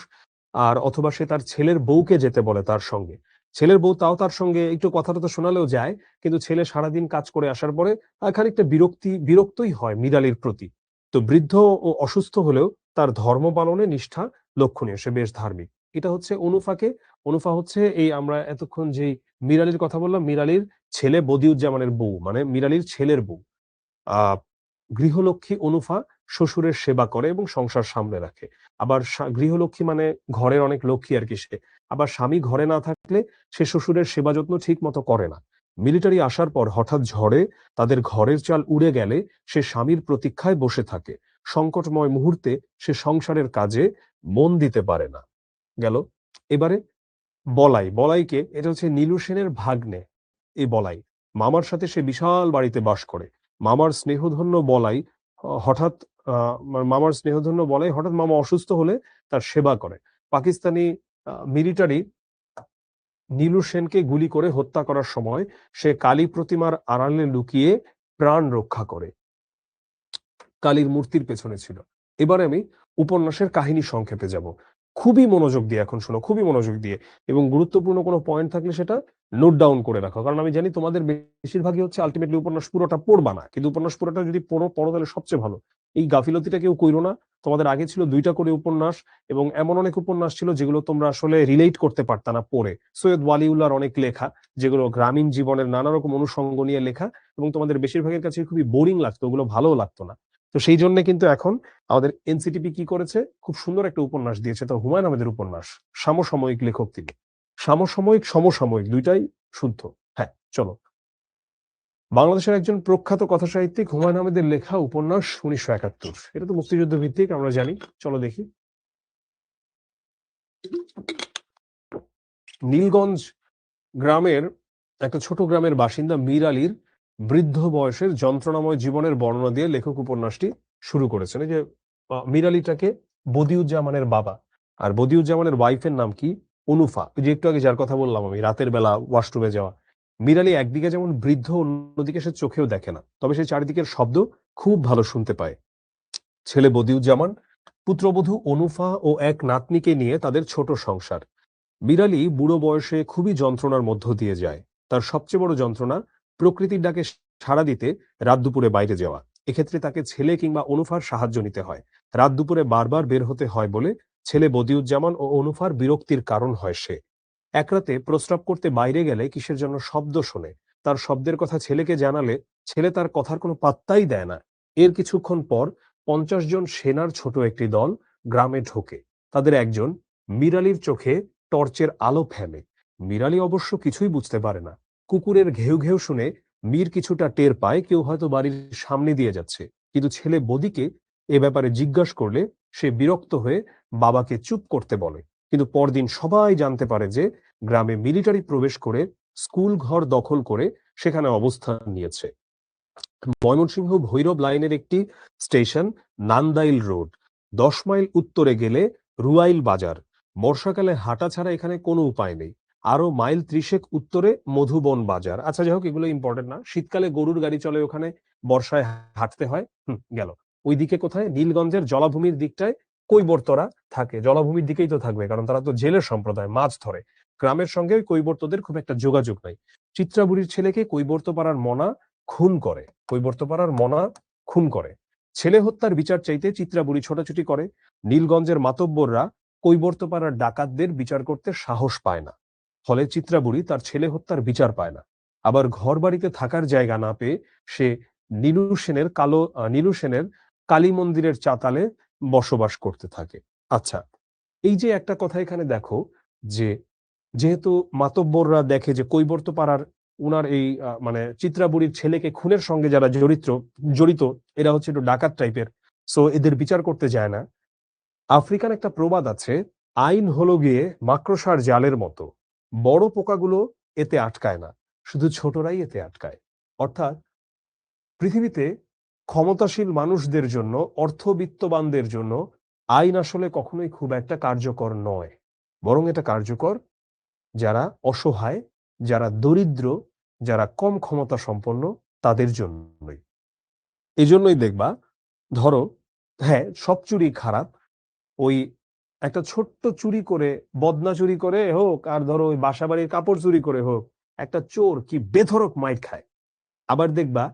আর অথবা সে তার ছেলের বউকে যেতে বলে তার সঙ্গে। ছেলের বউ তাও তার সঙ্গে একটু কথাটা তো শোনালেও যায়, কিন্তু ছেলে সারাদিন কাজ করে আসার পরে খানিকটা বিরক্তই হয় মীরালির প্রতি। তো বৃদ্ধ ও অসুস্থ হলেও তার ধর্ম পালনে নিষ্ঠা লক্ষণীয়, সে বেশ ধার্মিক। এটা হচ্ছে অনুফা হচ্ছে এই আমরা এতক্ষণ যেই মীরালির কথা বললাম, মীরালির ছেলে বদিউজ্জামানের বউ, মানে মীরালির ছেলের বউ। আহ গৃহলক্ষ্মী অনুফা শ্বশুরের সেবা করে এবং সংসার সামলে রাখে। আবার গৃহলক্ষ্মী মানে ঘরের অনেক লক্ষ্মী আর কি সে। আবার স্বামী ঘরে না থাকলে সে শ্বশুরের সেবা যত্ন ঠিক মতো করে না। মিলিটারি আসার পর হঠাৎ ঝড়ে তাদের ঘরের চাল উড়ে গেলে সে স্বামীর প্রতীক্ষায় বসে থাকে। সংকটময় মুহূর্তে সে সংসারের কাজে মন দিতে পারে না। গেল। এবারে বলাইকে, এটা হচ্ছে নীলু সেনের ভাগ্নে। এই বলাই মামার সাথে সে বিশাল বাড়িতে বাস করে। মামার স্নেহধন্য বলাই হঠাৎ হঠাৎ মামা অসুস্থ হলে তার সেবা করে। পাকিস্তানি মিলিটারি নীলু সেনকে গুলি করে হত্যা করার সময় সে কালী প্রতিমার আড়ালে লুকিয়ে প্রাণ রক্ষা করে। কালীর মূর্তির পেছনে ছিল। এবারে আমি উপন্যাসের কাহিনী সংক্ষেপে যাব। খুবই মনোযোগ দিয়ে এখন শোনো, খুবই মনোযোগ দিয়ে, এবং গুরুত্বপূর্ণ কোনো পয়েন্ট থাকলে সেটা নোট ডাউন করে রাখো, কারণ আমি জানি তোমাদের বেশিরভাগই হচ্ছে আলটিমেটলি উপন্যাস পুরোটা পড়বা না, কিন্তু উপন্যাস পুরোটা যদি পড়ো তাহলে সবচেয়ে ভালো। এই গাফিলতিটা কেউ কইরো না। তোমাদের আগে ছিল 2টা করে উপন্যাস, এবং এমন অনেক উপন্যাস ছিল যেগুলো তোমরা আসলে রিলেট করতে পারতা না পড়ে। সৈয়দ ওয়ালিউল্লাহর অনেক লেখা, যেগুলো গ্রামীণ জীবনের নানা রকম অনুষঙ্গ নিয়ে লেখা, এবং তোমাদের বেশিরভাগের কাছে খুবই বোরিং লাগতো, ওগুলো ভালোও লাগতো না। তো সেই জন্য কিন্তু এখন আমাদের এনসিটিপি কি করেছে, খুব সুন্দর একটা উপন্যাস দিয়েছে, তো হুমায়ুন আহমেদের উপন্যাস। সমসাময়িক লেখক তিনি। সমসাময়িক দুইটাই শুদ্ধ। হ্যাঁ, চলো। বাংলাদেশের একজন প্রখ্যাত কথা সাহিত্যিক হুমায়ুন আহমেদের লেখা উপন্যাস 1971। এটা তো মুক্তিযুদ্ধ ভিত্তিক, আমরা জানি। চলো দেখি। নীলগঞ্জ গ্রামের একটা ছোট গ্রামের বাসিন্দা মীর আলীর বৃদ্ধ বয়সের যন্ত্রণাময় জীবনের বর্ণনা দিয়ে লেখক উপন্যাসটি শুরু করেছেন। এই যে মীর আলীটাকে বদিউজ্জামানের বাবা, আর বদিউজ্জামানের ওয়াইফের নাম কি? অনুফা। ওই যে একটু আগে যার কথা বললাম আমি, রাতের বেলা ওয়াশরুমে যাওয়া। মীর আলী একদিকে যেমন বৃদ্ধ, অন্যদিকে সে চোখেও দেখে না, তবে সে চারিদিকের শব্দ খুব ভালো শুনতে পায়। ছেলে বদিউজ্জামান, পুত্রবধূ অনুফা ও এক নাতনিকে নিয়ে তাদের ছোট সংসার। মীর আলী বুড়ো বয়সে খুবই যন্ত্রণার মধ্য দিয়ে যায়। তার সবচেয়ে বড় যন্ত্রণা প্রকৃতির ডাকে সাড়া দিতে রাত দুপুরে বাইরে যাওয়া। এক্ষেত্রে তাকে ছেলে কিংবা অনুফার সাহায্য নিতে হয়। রাত দুপুরে বারবার বের হতে হয় বলে ছেলে বদিউজ্জামান ও অনুফার বিরক্তির কারণ হয় সে। এক রাতে প্রস্রাব করতে বাইরে গেলে কিসের জন্য শব্দ শোনে। তার শব্দের কথা ছেলেকে জানালে ছেলে তার কথার কোনো পাত্তাই দেয় না। এর কিছুক্ষণ পর ৫০ জন সেনার ছোট একটি দল গ্রামে ঢোকে। তাদের একজন মীর আলীর চোখে টর্চের আলো ফেলে। মীর আলী অবশ্য কিছুই বুঝতে পারে না। কুকুরের ঘেউ ঘেউ শুনে মীর কিছুটা টের পায় কেউ হয়তো বাড়ির সামনে দিয়ে যাচ্ছে, কিন্তু ছেলে বদিকে এ ব্যাপারে জিজ্ঞাসা করলে সে বিরক্ত হয়ে বাবাকে চুপ করতে বলে। কিন্তু পরদিন সবাই জানতে পারে যে গ্রামে মিলিটারি প্রবেশ করে স্কুল ঘর দখল করে সেখানে অবস্থান নিয়েছে। ময়মনসিংহ ভৈরব লাইনের একটি স্টেশন নান্দাইল রোড, ১০ মাইল উত্তরে গেলে রুয়াইল বাজার। বর্ষাকালে হাঁটা ছাড়া এখানে কোনো উপায় নেই। আরো মাইল ৩০ উত্তরে মধুবন বাজার। আচ্ছা, যাই হোক, এগুলো ইম্পর্টেন্ট না। শীতকালে গরুর গাড়ি চলে ওখানে, বর্ষায় হাঁটতে হয়। গেল। ওইদিকে কোথায়? নীলগঞ্জের জলাভূমির দিকটায় কৈবর্তরা থাকে। জলাভূমির দিকেই তো থাকবে, কারণ তারা তো জেলের সম্প্রদায়, মাছ ধরে। গ্রামের সঙ্গে ওই কৈবর্তদের খুব একটা যোগাযোগ নাই। চিত্রাবুড়ির ছেলেকে কৈবর্তপাড়ার মনা খুন করে। কৈবর্তপাড়ার মনা খুন করে। ছেলে হত্যার বিচার চাইতে চিত্রাবুড়ি ছোটাছুটি করে। নীলগঞ্জের মাতব্বররা কৈবর্তপাড়ার ডাকাতদের বিচার করতে সাহস পায় না। ফলে চিত্রাবুড়ি তার ছেলে হত্যার বিচার পায় না। আবার ঘর বাড়িতে থাকার জায়গা না পেয়ে সে নীলু সেনের কালী মন্দিরের চাতালে বসবাস করতে থাকে। আচ্ছা, এই যে একটা কথা এখানে দেখো, যে যেহেতু মাতব্বররা দেখে যে কৈবর্তপাড়ার উনার এই মানে চিত্রাবুড়ির ছেলেকে খুনের সঙ্গে যারা জড়িত এরা হচ্ছে একটু ডাকাত টাইপের, সো এদের বিচার করতে যায় না। আফ্রিকান একটা প্রবাদ আছে, আইন হলো গিয়ে মাকড়সার জালের মতো, বড় পোকাগুলো এতে আটকায় না, শুধু ছোটরাই এতে আটকায়। অর্থাৎ পৃথিবীতে ক্ষমতাশীল মানুষদের জন্য, অর্থবিত্তবানদের জন্য আইন আসলে কখনোই খুব একটা কার্যকর নয়, বরং এটা কার্যকর যারা অসহায়, যারা দরিদ্র, যারা কম ক্ষমতা সম্পন্ন তাদের জন্যই। এজন্যই দেখবা, ধরো, হ্যাঁ, সব চুরি খারাপ। ওই একটা ছোট্ট চুরি করে, বদনা চুরি করে হোক, আর ধরো ওই বাসাবাড়ির কাপড় চুরি করে হোক, একটা চোর কি বেধড়ক মাইর খায়। আবার দেখবা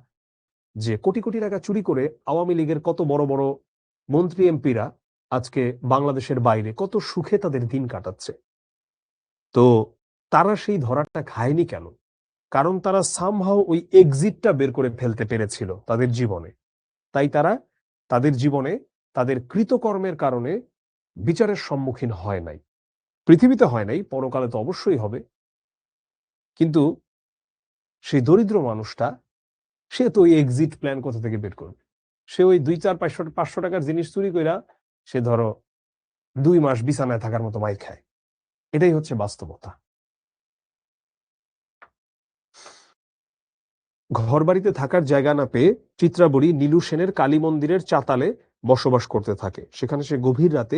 যে কোটি কোটি টাকা চুরি করে আওয়ামী লীগের কত বড় বড় মন্ত্রী এমপিরা আজকে বাংলাদেশের বাইরে কত সুখে তাদের দিন কাটাচ্ছে। তো তারা সেই ধরাটা খায়নি কেন? কারণ তারা সামহাও ওই এক্সিটটা বের করে ফেলতে পেরেছিল তাদের জীবনে। তাই তারা তাদের জীবনে তাদের কৃতকর্মের কারণে বিচারের সম্মুখীন হয় নাই। পৃথিবীতে হয় নাই, পরকালে তো অবশ্যই হবে। কিন্তু সেই দরিদ্র মানুষটা, সে তো ওই এক্সিট প্ল্যান কোথা থেকে বের করবে? সে ওই ২-৪-৫০০ টাকার জিনিস চুরি কইরা সে ধরো ২ মাস বিছানায় থাকার মতো মাইর খায়। এটাই হচ্ছে বাস্তবতা। ঘরবাড়িতে থাকার জায়গা না পেয়ে চিত্রাবরী নীলু সেনের কালী মন্দিরের চাতালে বসবাস করতে থাকে। সেখানে সে গভীর রাতে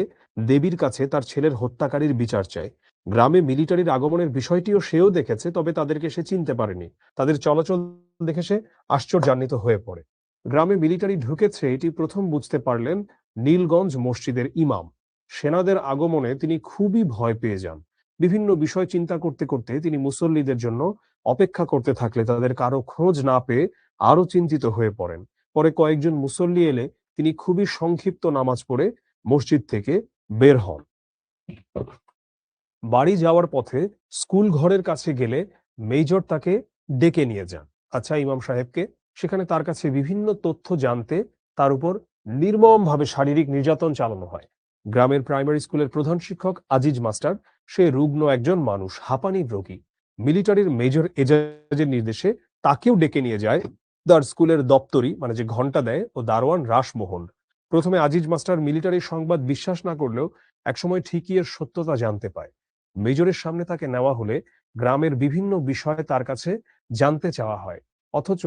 দেবীর কাছে তার ছেলের হত্যাকারীর বিচার চায়। গ্রামে মিলিটারির আগমনের বিষয়টিও সেও দেখেছে, তবে তাদেরকে সে চিনতে পারেনি। তাদের চলাচল দেখে সে আশ্চর্যান্বিত হয়ে পড়ে। গ্রামে মিলিটারি ঢুকেছে এটি প্রথম বুঝতে পারলেন নীলগঞ্জ মসজিদের ইমাম। সেনাদের আগমনে তিনি খুবই ভয় পেয়ে যান। বিভিন্ন বিষয় চিন্তা করতে করতে তিনি মুসল্লিদের জন্য অপেক্ষা করতে থাকলে তাদের কারো খোঁজ না পেয়ে আরো চিন্তিত হয়ে পড়েন। পরে কয়েকজন মুসল্লি এলে তিনি খুবই সংক্ষিপ্ত নামাজ পড়ে মসজিদ থেকে বের হন। বাড়ি যাওয়ার পথে স্কুল ঘরের কাছে গেলে মেজর তাকে ডেকে নিয়ে যান। আচ্ছা, ইমাম সাহেবকে। সেখানে তার কাছে বিভিন্ন তথ্য জানতে তার উপর নির্মমভাবে শারীরিক নির্যাতন চালানো হয়। গ্রামের প্রাইমারি স্কুলের প্রধান শিক্ষক আজিজ মাস্টার, সে রুগ্ন একজন মানুষ, হাঁপানির রোগী। মিলিটারির মেজর এজাজের নির্দেশে তাকেও ডেকে নিয়ে যায় তার স্কুলের দপ্তরি, মানে যে ঘন্টা দেয়, ও দারোয়ান রাসমোহন। প্রথমে আজিজ মাস্টার মিলিটারির সংবাদ বিশ্বাস না করলেও একসময় ঠিকই এর সত্যতা জানতে পায়। মেজরের সামনে তাকে নেওয়া হলে গ্রামের বিভিন্ন বিষয় তার কাছে জানতে চাওয়া হয়, অথচ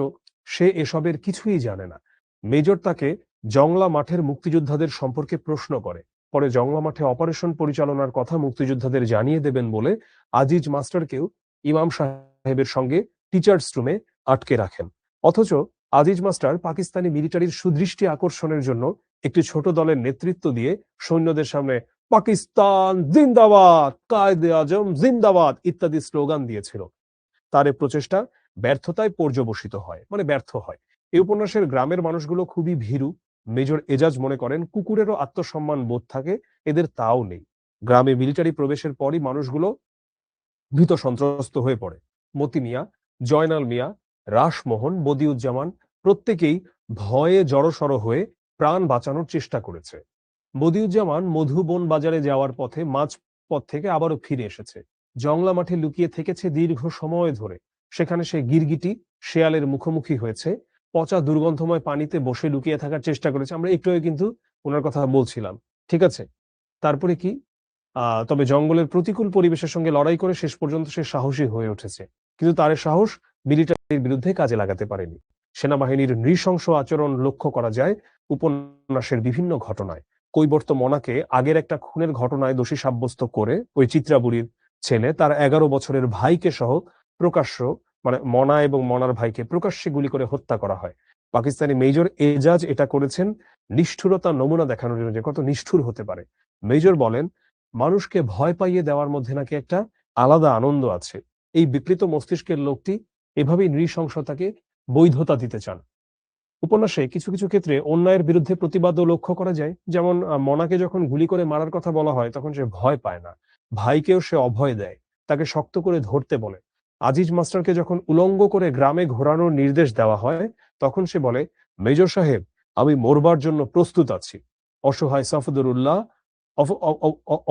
সে এসবের কিছুই জানে না। মেজর তাকে জংলা মাঠের মুক্তিযোদ্ধাদের সম্পর্কে প্রশ্ন করে। পরে জংলা মাঠে অপারেশন পরিচালনার কথা মুক্তিযোদ্ধাদের জানিয়ে দেবেন বলে আজিজ মাস্টারকেও ইমাম সাহেবের সঙ্গে টিচার্স রুমে আটকে রাখেন। অথচ আজিজ মাস্টার পাকিস্তানি মিলিটারির সুদৃষ্টি আকর্ষণের জন্য একটি ছোট দলের নেতৃত্ব দিয়ে সৈন্যদের সামনে পাকিস্তান জিন্দাবাদ, কায়েদে আজম জিন্দাবাদ ইত্যাদি স্লোগান দিয়েছিল। তার এই প্রচেষ্টা ব্যর্থতায় পর্যবসিত হয়, মানে ব্যর্থ হয়। এই উপন্যাসের গ্রামের মানুষগুলো খুবই ভীরু। মেজর এজাজ মনে করেন কুকুরেরও আত্মসম্মান বোধ থাকে, এদের তাও নেই। গ্রামে মিলিটারি প্রবেশের পরই মানুষগুলো ভীত সন্ত্রস্ত হয়ে পড়ে। মতি মিয়া, জয়নাল মিয়া, রাসমোহন, বদিউজ্জামান প্রত্যেকেই ভয়ে জড়সড় হয়ে প্রাণ বাঁচানোর চেষ্টা করেছে। বদিউজ্জামান মধুবন বাজারে যাওয়ার পথে মাঝ পথ থেকে আবারও ফিরে এসেছে। জংলা মাঠে লুকিয়ে থেকেছে দীর্ঘ সময় ধরে। সেখানে সে গিরগিটি শেয়ালের মুখোমুখি হয়েছে, পচা দুর্গন্ধময় পানিতে বসে লুকিয়ে থাকার চেষ্টা করেছে। আমরা একটু আগে কিন্তু ওনার কথা বলছিলাম, ঠিক আছে? তারপরে কি, তবে জঙ্গলের প্রতিকূল পরিবেশের সঙ্গে লড়াই করে শেষ পর্যন্ত সে সাহসী হয়ে উঠেছে, কিন্তু তার এই সাহস মিলিটারির বিরুদ্ধে কাজে লাগাতে পারেনি। সেনাবাহিনীর নৃশংস আচরণ লক্ষ্য করা যায় উপন্যাসের বিভিন্ন ঘটনায়। কৈবর্ত মনাকে আগের একটা খুনের ঘটনায় দোষী সাব্যস্ত করে ওই চিত্রাবুড়ির ছেলে তার 11 বছরের ভাইকে সহ প্রকাশ্য, মানে মনা এবং মনার ভাইকে প্রকাশ্যে গুলি করে হত্যা করা হয়। পাকিস্তানি মেজর এজাজ এটা করেছেন নিষ্ঠুরতার নমুনা দেখানোর জন্য, যে কত নিষ্ঠুর হতে পারে। মেজর বলেন, মানুষকে ভয় পাইয়ে দেওয়ার মধ্যে নাকি একটা আলাদা আনন্দ আছে। এই বিকৃত মস্তিষ্কের লোকটি এভাবেই নৃশংসতাকে বৈধতা দিতে চান। উপন্যাসে কিছু কিছু ক্ষেত্রে অন্যায়ের বিরুদ্ধে প্রতিবাদও লক্ষ্য করা যায়। যেমন মনাকে যখন গুলি করে মারার কথা বলা হয় তখন সে ভয় পায় না, ভাইকেও সে অভয় দেয়, তাকে শক্ত করে ধরতে বলে। আজিজ মাস্টারকে যখন উলঙ্গ করে গ্রামে ঘোরানোর নির্দেশ দেওয়া হয় তখন সে বলে, মেজর সাহেব, আমি মরবার জন্য প্রস্তুত আছি। অসহায় সফদরুল্লাহ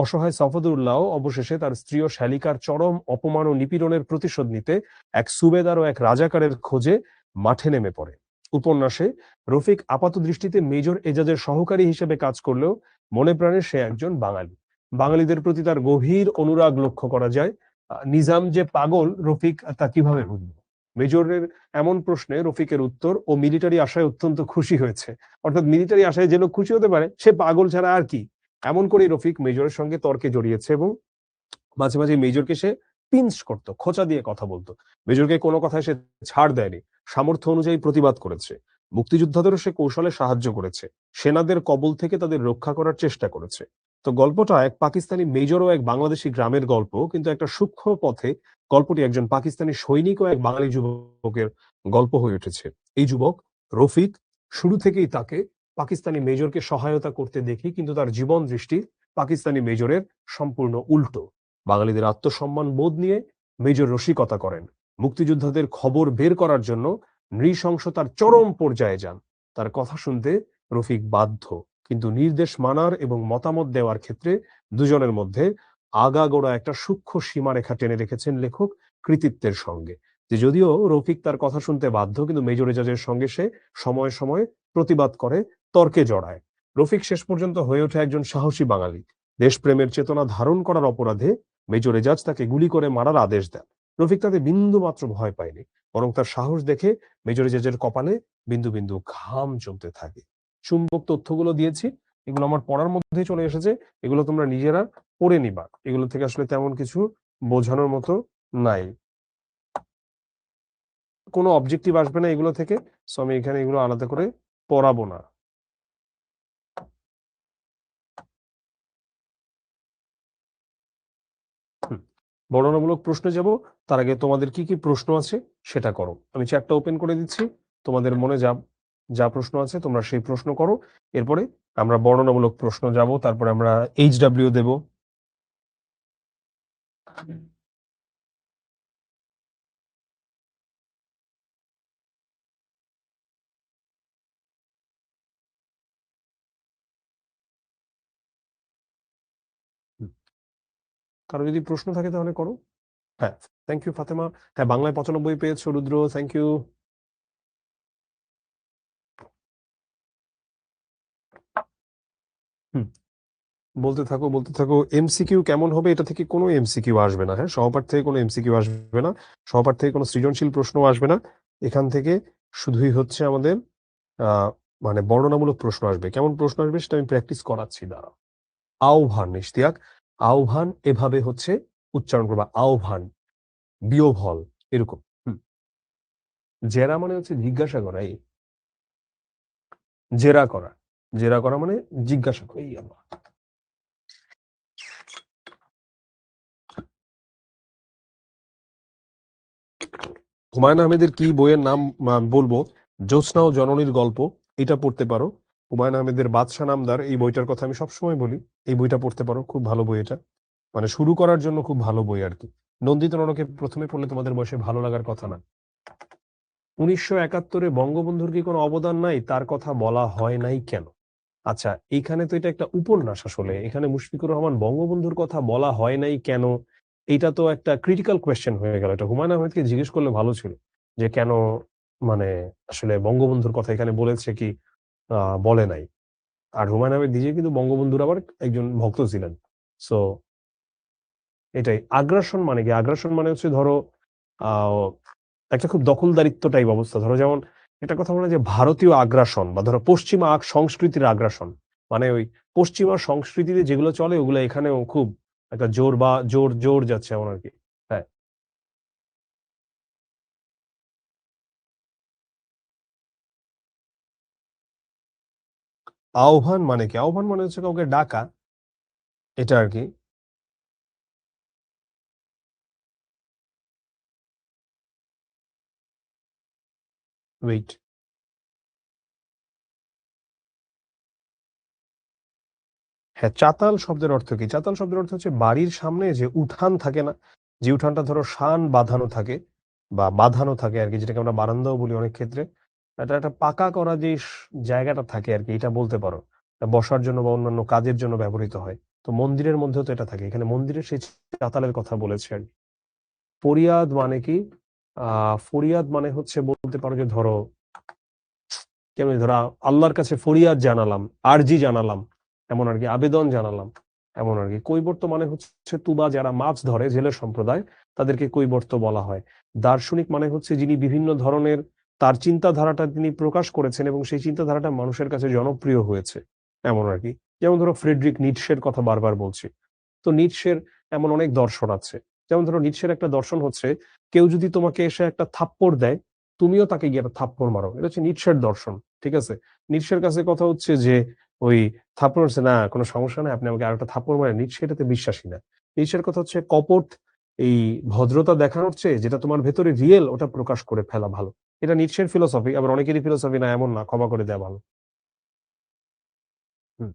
অসহায় সফদরুল্লাহ অবশেষে তার স্ত্রী ও শালিকার চরম অপমান ও নিপীড়নের প্রতিশোধ নিতে এক সুবেদার ও এক রাজাকারের খোঁজে মাঠে নেমে পড়ে। উপন্যাসে রফিক আপাত দৃষ্টিতে মেজর এজাজের সহকারী হিসেবে কাজ করলেও মনে প্রাণে সে একজন বাঙালি। বাঙালিদের প্রতি তার গভীর অনুরাগ লক্ষ্য করা যায়। নিজাম যে পাগল, রফিক তা কিভাবে বুঝল? মেজরের এমন প্রশ্নে রফিকের উত্তর, ও মিলিটারি আশায় অত্যন্ত খুশি হয়েছে। অর্থাৎ মিলিটারি আশায় যে লোক খুশি হতে পারে সে পাগল ছাড়া আর কি। এমন করে রফিক মেজরের সঙ্গে তর্কে জড়িয়েছে এবং মাঝে মাঝে মেজরকে সে পিঞ্চ করতো, খোঁচা দিয়ে কথা বলতো। মেজরকে কোনো কথায় সে ছাড় দেয়নি, সামর্থ্য অনুযায়ী প্রতিবাদ করেছে। মুক্তিযোদ্ধাদেরও সে কৌশলে সাহায্য করেছে, সেনাদের কবল থেকে তাদের রক্ষা করার চেষ্টা করেছে। তো গল্পটা এক পাকিস্তানি মেজর ও এক বাংলাদেশি গ্রামের গল্প, কিন্তু একটা সূক্ষ্ম পথে গল্পটি একজন পাকিস্তানি সৈনিক ও এক বাঙালি যুবকের গল্প হয়ে উঠেছে। এই যুবক রফিক শুরু থেকেই তাকে পাকিস্তানি মেজরকে সহায়তা করতে দেখি, কিন্তু তার জীবন দৃষ্টি পাকিস্তানি মেজরের সম্পূর্ণ উল্টো। বাঙালিদের আত্মসম্মান বোধ নিয়ে মেজর রসিকতা করেন, মুক্তিযোদ্ধাদের খবর বের করার জন্য নৃশংসতার চরম পর্যায়ে যান। তার কথা শুনতে রফিক বাধ্য, কিন্তু নির্দেশ মানার এবং মতামত দেওয়ার ক্ষেত্রে দুজনের মধ্যে আগাগোড়া একটা সূক্ষ্ম সীমারেখা টেনে রেখেছেন লেখক কৃতিত্বের সঙ্গে। যে যদিও রফিক তার কথা শুনতে বাধ্য, কিন্তু মেজর এজাজের সঙ্গে সে সময়ে সময়ে প্রতিবাদ করে, তর্কে জড়ায়। রফিক শেষ পর্যন্ত হয়ে ওঠে একজন সাহসী বাঙালি। দেশপ্রেমের চেতনা ধারণ করার অপরাধে মেজর এজাজ তাকে গুলি করে মারার আদেশ দেন। রফিক তাতে বিন্দু মাত্র ভয় পায়নি, বরং তার সাহস দেখে মেজর এজাজের কপালে বিন্দু বিন্দু ঘাম জমতে থাকে। চুম্বক তথ্যগুলো দিয়েছি, এগুলো আমার পড়ার মধ্যে চলে এসেছে, এগুলো তোমরা নিজেরা পড়ে নিবা। এগুলো থেকে আসলে তেমন কিছু বোঝানোর মতো নাই, কোনো অবজেক্টিভ আসবে না এগুলো থেকে। সো আমি এখানে এগুলো আলাদা করে পড়াবো না। বর্ণনামূলক প্রশ্নে যাব, তার আগে তোমাদের কি কি প্রশ্ন আছে সেটা করো। আমি চ্যাটটা ওপেন করে দিচ্ছি, তোমাদের মনে যা যা প্রশ্ন আছে তোমরা সেই প্রশ্ন করো। এরপরে আমরা বর্ণনামূলক প্রশ্ন যাব, তারপরে আমরা HW দেব। কারো যদি প্রশ্ন থাকে তাহলে করো। হ্যাঁ, থ্যাংক ইউ ফাতেমা। হ্যাঁ, বাংলায় 95 পেয়েছো রুদ্র, থ্যাংক ইউ। হুম, বলতে থাকো বলতে থাকো। MCQ কেমন হবে? এটা থেকে কোনো MCQ আসবে না। হ্যাঁ, সহপাঠ থেকে কোনো MCQ আসবে না, সহপাঠ থেকে কোনো সৃজনশীল প্রশ্ন আসবে না। এখান থেকে শুধুই হচ্ছে আমাদের মানে বর্ণনামূলক প্রশ্ন আসবে। কেমন প্রশ্ন আসবে সেটা আমি প্র্যাকটিস করাচ্ছি, দাঁড়া। আহ্বান, ইশতিয়াক, আহ্বান এভাবে হচ্ছে উচ্চারণ করবা, আহ্বান, বিয়োভল, এরকম। জেরা মানে হচ্ছে জিজ্ঞাসা করা, এই জেরা করা, জেরা করা মানে জিজ্ঞাসা করা। এই আল্লাহ। হুমায়ুন আহমেদের কি বইয়ের নাম বলবো? জ্যোৎস্না ও জননীর গল্প, এটা পড়তে পারো। হুমায়ুন আহমেদের বাদশা নামদার, এই বইটার কথা আমি সবসময় বলি, এই বইটা পড়তে পারো, খুব ভালো বই এটা। মানে শুরু করার জন্য খুব ভালো বই আর কি। নন্দিত নরকে প্রথমে পড়লে তোমাদের বয়সে ভালো লাগার কথা না। 1971-এ বঙ্গবন্ধুর কি কোনো অবদান নাই, তার কথা বলা হয় নাই কেন? আচ্ছা, এইখানে তো এটা একটা উপন্যাস, আসলে এখানে মুশফিকুর রহমান বঙ্গবন্ধুর কথা বলা হয় নাই কেন, এটা তো একটা ক্রিটিক্যাল কোয়েশ্চেন হয়ে গেল। এটা হুমায়ুন আহমেদকে জিজ্ঞেস করলে ভালো ছিল, যে কেন মানে আসলে বঙ্গবন্ধুর কথা এখানে বলেছে কি বলে নাই। আর হুমায়ুন আহমেদ নিজে কিন্তু বঙ্গবন্ধুর আবার একজন ভক্ত ছিলেন। সো এটাই আগ্রাসন মানে কি, আগ্রাসন মানে হচ্ছে ধরো আহ একটা খুব দখলদারিত্ব টাইপ অবস্থা। ধরো যেমন একটা কথা বলে যে ভারতীয় আগ্রাসন, বা ধরো পশ্চিমা সংস্কৃতির আগ্রাসন, মানে ওই পশ্চিমা সংস্কৃতিতে যেগুলো চলে ওগুলো এখানেও খুব একটা জোর বা জোর জোর যাচ্ছে এমন আর কি। হ্যাঁ। আহ্বান মানে কি? আহ্বান মানে হচ্ছে কাউকে ডাকা, এটা আর কি। ওয়েট, হ্যাঁ, চাতাল শব্দের অর্থ কি? চাতাল শব্দের অর্থ হচ্ছে বাড়ির সামনে যে উঠান থাকে না, যে উঠানটা ধরো শান বাঁধানো থাকে বা বাঁধানো থাকে আর কি, যেটাকে আমরা বারান্দাও বলি অনেক ক্ষেত্রে। এটা একটা পাকা করা যে জায়গাটা থাকে আর কি, এটা বলতে পারো। এটা বসার জন্য বা অন্যান্য কাজের জন্য ব্যবহৃত হয়। তো মন্দিরের মধ্যেও তো এটা থাকে, এখানে মন্দিরের সেই চাতালের কথা বলেছে আর কি। ফরিয়াদ মানে কি? ফরিয়াদ মানে হচ্ছে বলতে পারো যে ধরো কেমন, ধরো আল্লাহর কাছে ফরিয়াদ জানালাম, আরজি জানালাম, এমন আর কি, আবেদন জানালাম, এমন আর কি। কৈবর্ত মানে হচ্ছে তুবা, যারা মাছ ধরে জেলে সম্প্রদায়, তাদেরকে কৈবর্ত বলা হয়। দার্শনিক মানে হচ্ছে যিনি বিভিন্ন ধরনের তার চিন্তাধারাটা তিনি প্রকাশ করেছেন এবং সেই চিন্তাধারাটা মানুষের কাছে জনপ্রিয় হয়েছে, এমন আর কি। যেমন ধরো ফ্রেডরিক নিটশের কথা বারবার বলছি। তো নিটশের এমন অনেক দর্শন আছে। যেমন ধরো নিটশের একটা দর্শন হচ্ছে, কেউ যদি তোমাকে এসে একটা থাপ্পড় দেয়, তুমিও তাকে গিয়ে একটা থাপ্পড় মারো, এটা হচ্ছে নিটশের দর্শন। ঠিক আছে? নিটশের কাছে কথা হচ্ছে যে ওই থাপ্পড় মারছে না, কোনো সমস্যা নাই, আপনি আমাকে আরেকটা থাপ্পড় মারেন, নিটশে এটাতে বিশ্বাসী না। নিটশের কথা হচ্ছে কপট এই ভদ্রতা দেখানোর চেয়ে যেটা তোমার ভেতরে রিয়েল ওটা প্রকাশ করে ফেলা ভালো। এটা নিটশের ফিলোসফি, আবার অনেকেরই ফিলোসফি না এমন না, ক্ষমা করে দেওয়া ভালো। হুম।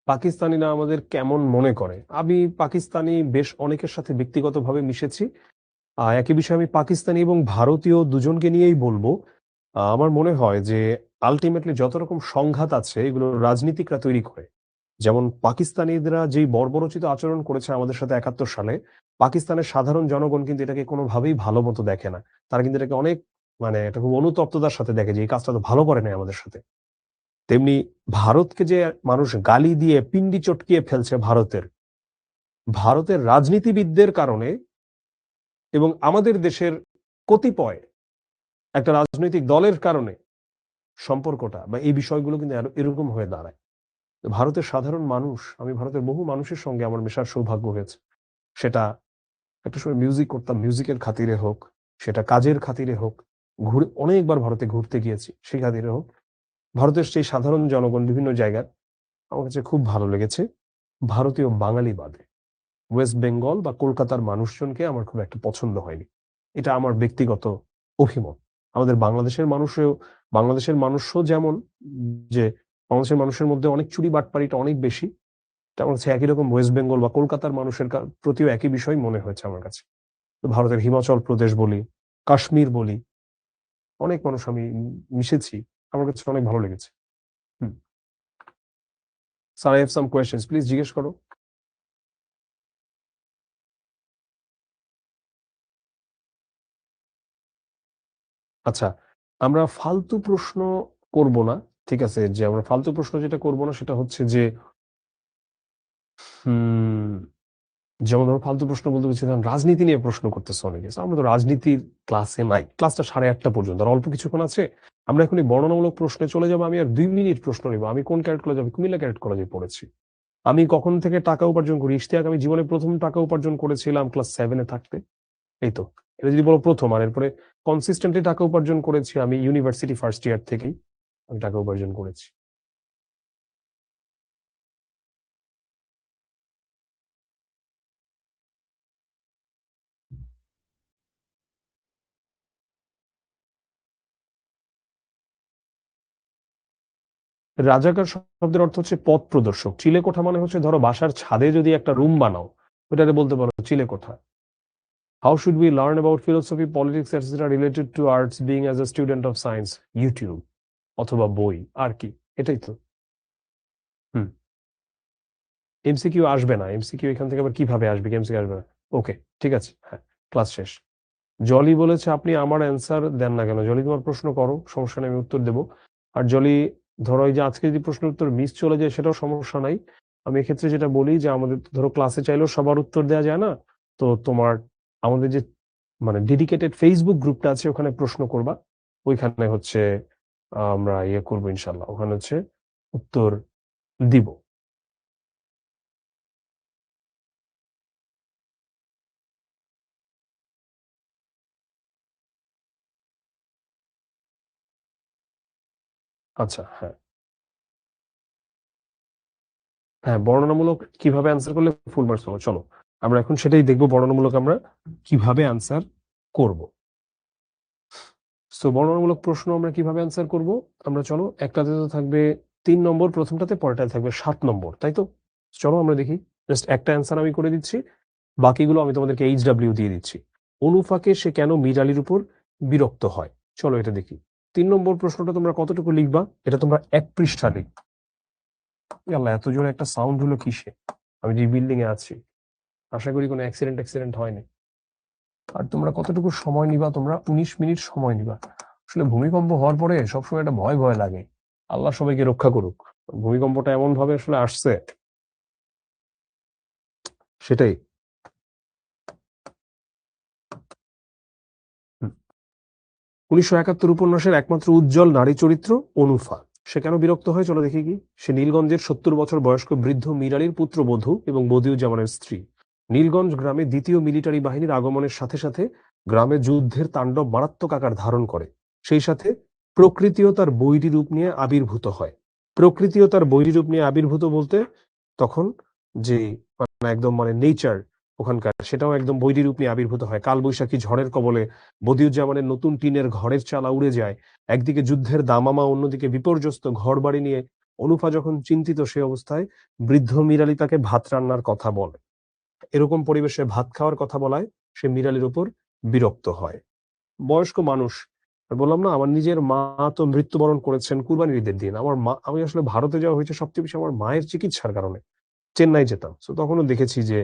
পাকিস্তানিরা আমাদের কেমন মনে করে? আমি পাকিস্তানি বেশ অনেকের সাথে ব্যক্তিগতভাবে মিশেছি। একই বিষয়ে আমি পাকিস্তানি এবং ভারতীয় দুজনকে নিয়েই বলবো। আমার মনে হয় যে আলটিমেটলি যত রকম সংঘাত আছে এগুলো রাজনীতিকরা তৈরি করে। যেমন পাকিস্তানিরা যেই বর্বরোচিত আচরণ করেছে আমাদের সাথে 71 সালে, পাকিস্তানের সাধারণ জনগণ কিন্তু এটাকে কোনোভাবেই ভালো মতো দেখে না। তারা কিন্তু এটাকে অনেক মানে এটা খুব অনুতপ্ততার সাথে দেখে যে এই কাজটা তো ভালো করে নাই আমাদের সাথে। তেমনি ভারতকে যে মানুষ গালি দিয়ে পিন্ডি চটকিয়ে ফেলছে ভারতের, ভারতের রাজনীতিবিদদের কারণে এবং আমাদের দেশের কতিপয় একটা রাজনৈতিক দলের কারণে সম্পর্কটা বা এই বিষয়গুলো কিন্তু এরকম হয়ে দাঁড়ায়। তো ভারতের সাধারণ মানুষ, আমি ভারতের বহু মানুষের সঙ্গে আমার মেশার সৌভাগ্য হয়েছে। সেটা একটা সময় মিউজিক করতাম, মিউজিকের খাতিরে হোক, সেটা কাজের খাতিরে হোক, ঘুরে অনেকবার ভারতে ঘুরতে গিয়েছি সেই খাতিরে হোক, ভারতের সেই সাধারণ জনগণ বিভিন্ন জায়গার আমার কাছে খুব ভালো লেগেছে। ভারতীয় বাঙালি বাদে ওয়েস্ট বেঙ্গল বা কলকাতার মানুষজনকে আমার খুব একটা পছন্দ হয়নি। এটা আমার ব্যক্তিগত অভিমত। আমাদের বাংলাদেশের মানুষও যেমন যে বাংলাদেশের মানুষের মধ্যে অনেক চুরি বাটপারিটা অনেক বেশি, তেমন হচ্ছে একই রকম ওয়েস্ট বেঙ্গল বা কলকাতার মানুষের প্রতিও একই বিষয় মনে হয়েছে আমার কাছে। তো ভারতের হিমাচল প্রদেশ বলি, কাশ্মীর বলি, অনেক মানুষ আমি মিশেছি, আমার কাছে অনেক ভালো লেগেছে। হুম। Sir, I have some questions, please জিজ্ঞেস করো। আচ্ছা, আমরা ফালতু প্রশ্ন করব না। ঠিক আছে, যে আমরা ফালতু প্রশ্ন যেটা করব না সেটা হচ্ছে যে হুম, যেমন ধরো ফালতু প্রশ্ন বলতে চাচ্ছিলাম, রাজনীতি নিয়ে প্রশ্ন করতেছে অনেকে। So, আমরা তো রাজনীতির ক্লাসে নাই, ক্লাসটা 8:30 পর্যন্ত, আর অল্প কিছুক্ষণ আছে। আমরা এখন এই বর্ণনামূলক প্রশ্নে চলে যাবো। আমি আর 2 মিনিট প্রশ্ন নিবো, আমি কোন ক্যারেট কলেজে, আমি কুমিল্লা ক্যারেট কলেজে পড়েছি। আমি কখন থেকে টাকা উপার্জন করি? ইশতিয়াক, আমি জীবনে প্রথম টাকা উপার্জন করেছিলাম ক্লাস 7-এ থাকতে। এই তো, এটা যদি বলো প্রথম, আর এরপরে কনসিস্টেন্টলি টাকা উপার্জন করেছি আমি ইউনিভার্সিটি ফার্স্ট ইয়ার থেকেই আমি টাকা উপার্জন করেছি। রাজাকার শব্দের অর্থ হচ্ছে পথ প্রদর্শক। চিলেকোঠা মানে হচ্ছে ধরো বাসার ছাদে যদি একটা রুম বানাও, ওটাকে বলতে পারো চিলেকোঠা। How should we learn about philosophy, politics etcetera related to arts being as a student of science? YouTube অথবা বই, আর কি? এটাই তো। হুম। এমসিকিউ আসবে না, এমসিকিউ এখান থেকে আবার কিভাবে আসবে? এমসিকিউ আসবে না। ওকে, ঠিক আছে, হ্যাঁ, ক্লাস শেষ। জলি বলেছে আপনি আমার অ্যান্সার দেন না কেন? জলি, তোমার প্রশ্ন করো, সমস্যা নেই, আমি উত্তর দেবো। আর জলি, ধরো এই যে আজকে যদি প্রশ্নের উত্তর মিস চলে যায় সেটাও সমস্যা নাই। আমি এক্ষেত্রে যেটা বলি যে আমাদের ধরো ক্লাসে চাইলেও সবার উত্তর দেওয়া যায় না, তো তোমার আমাদের যে মানে ডেডিকেটেড ফেসবুক গ্রুপটা আছে ওখানে প্রশ্ন করবা, ওইখানে হচ্ছে আমরা ইয়ে করবো ইনশাল্লাহ, ওখানে হচ্ছে উত্তর দিব। আচ্ছা, হ্যাঁ হ্যাঁ, বর্ণনামূলক কিভাবে অ্যান্সার করলে ফুল মার্কস পাবো, চলো আমরা এখন সেটাই দেখবো, বর্ণনামূলক আমরা কিভাবে অ্যান্সার করব। সো বর্ণনামূলক প্রশ্ন আমরা কিভাবে অ্যান্সার করব? আমরা চলো, একটাতে তো থাকবে 3 নম্বর প্রথমটাতে, পরেরটাতে থাকবে 7 নম্বর, তাই তো? চলো আমরা দেখি, জাস্ট একটা অ্যান্সার আমি করে দিচ্ছি, বাকিগুলো আমি তোমাদেরকে HW দিয়ে দিচ্ছি। অনুফাকে সে কেন মীর আলীর উপর বিরক্ত হয়? চলো এটা দেখি। 3 নম্বর প্রশ্নটা তোমরা কতটুকু লিখবা? এটা তোমরা 1 পৃষ্ঠা লিখবা। আল্লাহ, এত জোরে একটা সাউন্ড হলো কিসে? আমি যে বিল্ডিং এ আছি, আশা করি কোনো অ্যাক্সিডেন্ট হয়নি। আর তোমরা কতটুকু সময় নিবা? তোমরা 19 মিনিট সময় নিবা। আসলে ভূমিকম্প হওয়ার পরে সবসময় একটা ভয় ভয় লাগে। আল্লাহ সবাইকে রক্ষা করুক। ভূমিকম্পটা এমন ভাবে আসলে আসছে, সেটাই। 1971 উপন্যাসের একমাত্র উজ্জ্বল নারী চরিত্র অনুফা। সে কেন বিরক্ত হয়? চলো দেখি কি। সে নীলগঞ্জের 70 বছর বয়স্ক বৃদ্ধ মীর আলীর পুত্রবধূ এবং বদিউজ্জামানের স্ত্রী। নীলগঞ্জ গ্রামে দ্বিতীয় মিলিটারি বাহিনীর আগমনের সাথে সাথে গ্রামে যুদ্ধের তাণ্ডব মারাত্মক আকার ধারণ করে। সেই সাথে প্রকৃতিও তার বৈরী রূপ নিয়ে আবির্ভূত হয়। প্রকৃতিও তার বৈরী রূপ নিয়ে আবির্ভূত বলতে তখন যে একদম নেচার ওখানকার, সেটাও একদম বৈরী রূপ নিয়ে আবির্ভূত হয়। কালবৈশাখী ঝড়ের কবলে বদিউজ্জামানের নতুন টিনের ঘরের চালা উড়ে যায়। একদিকে যুদ্ধের দামামা, অন্যদিকে বিপর্যস্ত ঘর বাড়ি নিয়ে অনুফা যখন চিন্তিত, সে অবস্থায় বৃদ্ধ মীর আলী তাকে ভাত রান্নার কথা বলে। এরকম পরিবেশে ভাত খাওয়ার কথা বলায় সে মীর আলীর উপর বিরক্ত হয়। বয়স্ক মানুষ, বললাম না, আমার নিজের মা তো মৃত্যুবরণ করেছেন কুরবানির ঈদের দিন। আমার মা, আমি আসলে ভারতে যাওয়া হয়েছে সবচেয়ে বেশি আমার মায়ের চিকিৎসার কারণে। চেন্নাই যেতাম, তো তখনও দেখেছি যে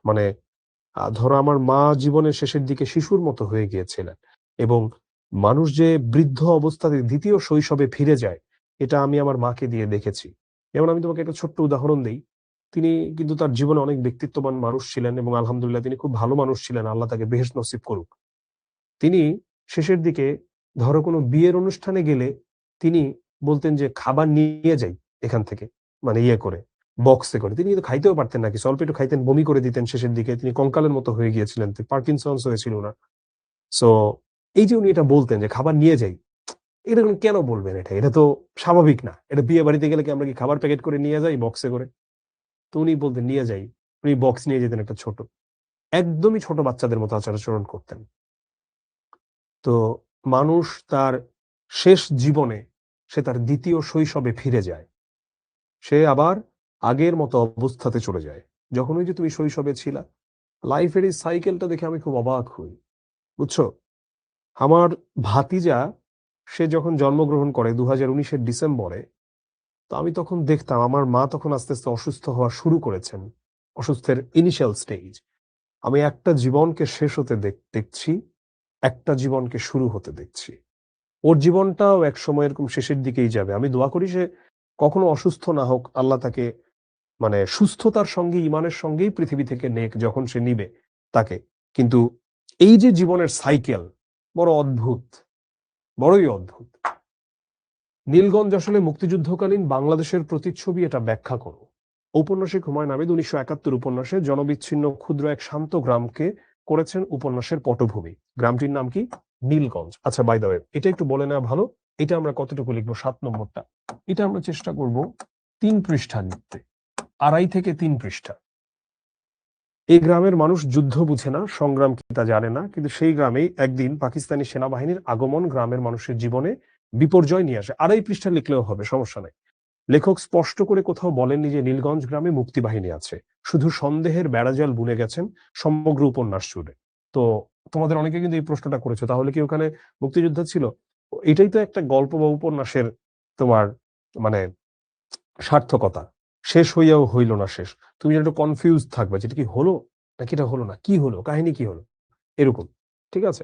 মানে ধরো আমার মা জীবনের শেষের দিকে শিশুর মতো হয়ে গিয়েছিলেন, এবং মানুষ যে বৃদ্ধ অবস্থাতে দ্বিতীয় শৈশবে ফিরে যায়, এটা আমি আমার মাকে দিয়ে দেখেছি। যেমন আমি তোমাকে একটা ছোট্ট উদাহরণ দেই। তিনি কিন্তু তার জীবনে অনেক ব্যক্তিত্ববান মানুষ ছিলেন এবং আলহামদুলিল্লাহ তিনি খুব ভালো মানুষ ছিলেন, আল্লাহ তাকে বেহেশত নসিব করুক। তিনি শেষের দিকে ধরো কোনো বিয়ের অনুষ্ঠানে গেলে তিনি বলতেন যে খাবার নিয়ে যাই এখান থেকে, ইয়ে করে, বক্সে করে। তিনি কিন্তু খাইতেও পারতেন না, কি অল্প একটু খাইতেন, বমি করে দিতেন শেষের দিকে, তিনি কঙ্কালের মতো হয়ে গিয়েছিলেন, পার্কিনসন্স হয়েছিল না। সো এই যে উনি এটা বলতেন যে খাবার নিয়ে যাই, এটা উনি কেন বলবেন? এটা এটা তো স্বাভাবিক না। এটা বিয়ে বাড়িতে গেলে কি আমরা কি খাবার প্যাকেট করে নিয়ে যাই বক্সে করে? তো উনি বলতেন নিয়ে যাই। উনি বক্স নিয়ে যেতেন একটা ছোট, একদমই ছোট বাচ্চাদের মতো আচার আচরণ করতেন। তো মানুষ তার শেষ জীবনে সে তার দ্বিতীয় শৈশবে ফিরে যায়, সে আবার আগের মতো অবস্থাতে চলে যায়। যখন ওই যে তুমি শৈশবে ছিলা, লাইফের এই সাইকেলটা দেখে আমি খুব অবাক হই, বুঝছো? আমার ভাতিজা, সে যখন জন্মগ্রহণ করে 2019-এর ডিসেম্বরে, তো আমি তখন দেখতাম আমার মা তখন আস্তে আস্তে অসুস্থ হওয়া শুরু করেছেন, অসুস্থের ইনিশিয়াল স্টেজ। আমি একটা জীবনকে শেষ হতে দেখছি, একটা জীবনকে শুরু হতে দেখছি। ওর জীবনটাও একসময় এরকম শেষের দিকেই যাবে। আমি দোয়া করি সে কখনো অসুস্থ না হোক, আল্লাহ তাকে সুস্থতার সঙ্গে ইমানের সঙ্গেই পৃথিবী থেকে নেক যখন সে নিবে তাকে। কিন্তু এই যে জীবনের সাইকেল, বড় অদ্ভুত, বড়ই অদ্ভুত। নীলগঞ্জ আসলে মুক্তিযুদ্ধকালীন বাংলাদেশের প্রতিচ্ছবি, এটা ব্যাখ্যা করো। ঔপন্যাসিক হুমায়ুন আহমেদ 1971 উপন্যাসে জনবিচ্ছিন্ন ক্ষুদ্র এক শান্ত গ্রামকে করেছেন উপন্যাসের পটভূমি। গ্রামটির নাম কি? নীলগঞ্জ। আচ্ছা, বাই দ্য ওয়ে, এটা একটু বলে নেওয়া ভালো। এটা আমরা কতটুকু লিখবো? 7 নম্বরটা, এটা আমরা চেষ্টা করব 3 পৃষ্ঠা লিখতে, 2.5 থেকে 3 পৃষ্ঠা। এই গ্রামের মানুষ যুদ্ধ বুঝে না, সংগ্রাম কি তা জানে না, কিন্তু সেই গ্রামেই একদিন পাকিস্তানি সেনাবাহিনীর আগমন গ্রামের মানুষের জীবনে বিপর্যয় নিয়ে আসে। 2.5 পৃষ্ঠা লিখলেও হবে, সমস্যা নাই। লেখক স্পষ্ট করে কোথাও বলেননি যে নীলগঞ্জ গ্রামে মুক্তিবাহিনী আছে, শুধু সন্দেহের বেড়াজাল বুনে গেছেন সমগ্র উপন্যাস জুড়ে। তো তোমাদের অনেকে কিন্তু এই প্রশ্নটা করেছো, তাহলে কি ওখানে মুক্তিযোদ্ধা ছিল? এটাই তো একটা গল্প বা উপন্যাসের তোমার মানে সার্থকতা। শেষ হইয়াও হইল না শেষ। তুমি যেন একটু কনফিউজ থাকবে, যেটা কি হলো নাকি এটা হলো না, কি হলো, কাহিনী কি হলো, এরকম। ঠিক আছে?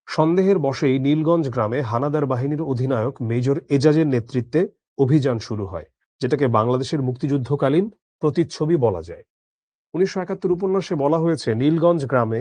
সন্দেহের বশেই নীলগঞ্জ গ্রামে হানাদার বাহিনীর অধিনায়ক মেজর এজাজের নেতৃত্বে অভিযান শুরু হয়, যেটাকে বাংলাদেশের মুক্তিযুদ্ধকালীন প্রতিচ্ছবি বলা যায়। ১৯৭১ উপন্যাসে বলা হয়েছে নীলগঞ্জ গ্রামে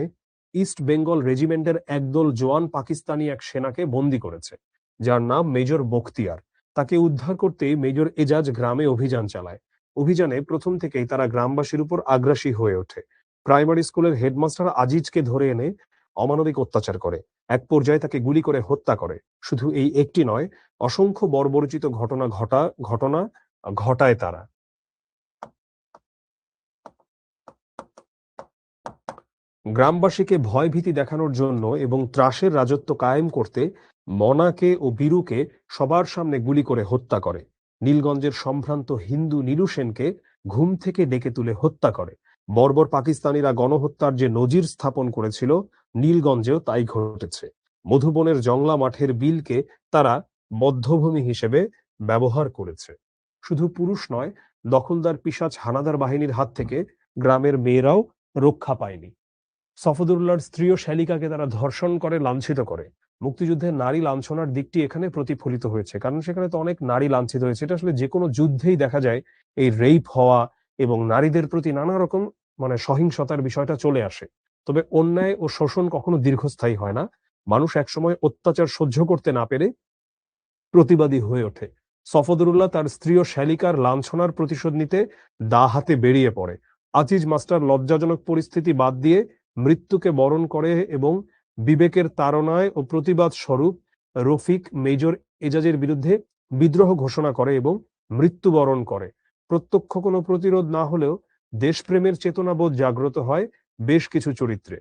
ইস্ট বেঙ্গল রেজিমেন্টের একদল জোয়ান পাকিস্তানি এক সেনাকে বন্দী করেছে, যার নাম মেজর বখতিয়ার। তাকে উদ্ধার করতেই মেজর এজাজ গ্রামে অভিযান চালায়। অভিযানে প্রথম থেকেই তারা গ্রামবাসীর উপর আগ্রাসী হয়ে ওঠে। প্রাইমারি স্কুলের হেডমাস্টার আজিজকে ধরে এনে অমানবিক অত্যাচার করে, এক পর্যায়ে তাকে গুলি করে হত্যা করে। শুধু এই একটি নয়, অসংখ্য বর্বরচিত ঘটনা ঘটায় তারা। গ্রামবাসীকে ভয়ভীতি দেখানোর জন্য এবং ত্রাসের রাজত্ব কায়েম করতে মনাকে ও বীরুকে সবার সামনে গুলি করে হত্যা করে। নীলগঞ্জের সম্ভ্রান্ত হিন্দু নীলু সেনকে ঘুম থেকে ডেকে তুলে হত্যা করে। বর্বর পাকিস্তানিরা গণহত্যার যে নজির স্থাপন করেছিল, নীলগঞ্জেও তাই ঘটেছে। মধুবনের জংলা মাঠের বিলকে তারা বধ্যভূমি হিসেবে ব্যবহার করেছে। শুধু পুরুষ নয়, দখলদার পিশাচ হানাদার বাহিনীর হাত থেকে গ্রামের মেয়েরাও রক্ষা পায়নি। সফদুল্লাহর স্ত্রী ও শ্যালিকাকে তারা ধর্ষণ করে, লাঞ্ছিত করে। মুক্তিযুদ্ধের নারী লাঞ্ছনার দিকটি এখানে প্রতিফলিত হয়েছে, কারণ সেখানে তো অনেক নারী লাঞ্ছিত হয়েছে। এটা আসলে যে কোনো যুদ্ধেই দেখা যায়, এই রেপ হওয়া এবং নারীদের প্রতি নানা রকম সহিংসতার বিষয়টা চলে আসে। তবে অন্যায় ও শোষণ কখনো দীর্ঘস্থায়ী হয় না। মানুষ একসময় অত্যাচার সহ্য করতে না পেরে প্রতিবাদী হয়ে ওঠে। সফদরুল্লাহ তার স্ত্রী ও শ্যালিকার লাঞ্ছনার প্রতিশোধ নিতে দা হাতে বেরিয়ে পড়ে। আজিজ মাস্টার লজ্জাজনক পরিস্থিতি বাদ দিয়ে মৃত্যুকে বরণ করে এবং বিবেকের তাড়নায় ও প্রতিবাদ স্বরূপ রফিক মেজর এজাজের বিরুদ্ধে বিদ্রোহ ঘোষণা করে এবং মৃত্যুবরণ করে। প্রত্যক্ষ কোনো প্রতিরোধ না হলেও দেশপ্রেমের চেতনাবোধ জাগ্রত হয় বেশ কিছু চরিত্রে,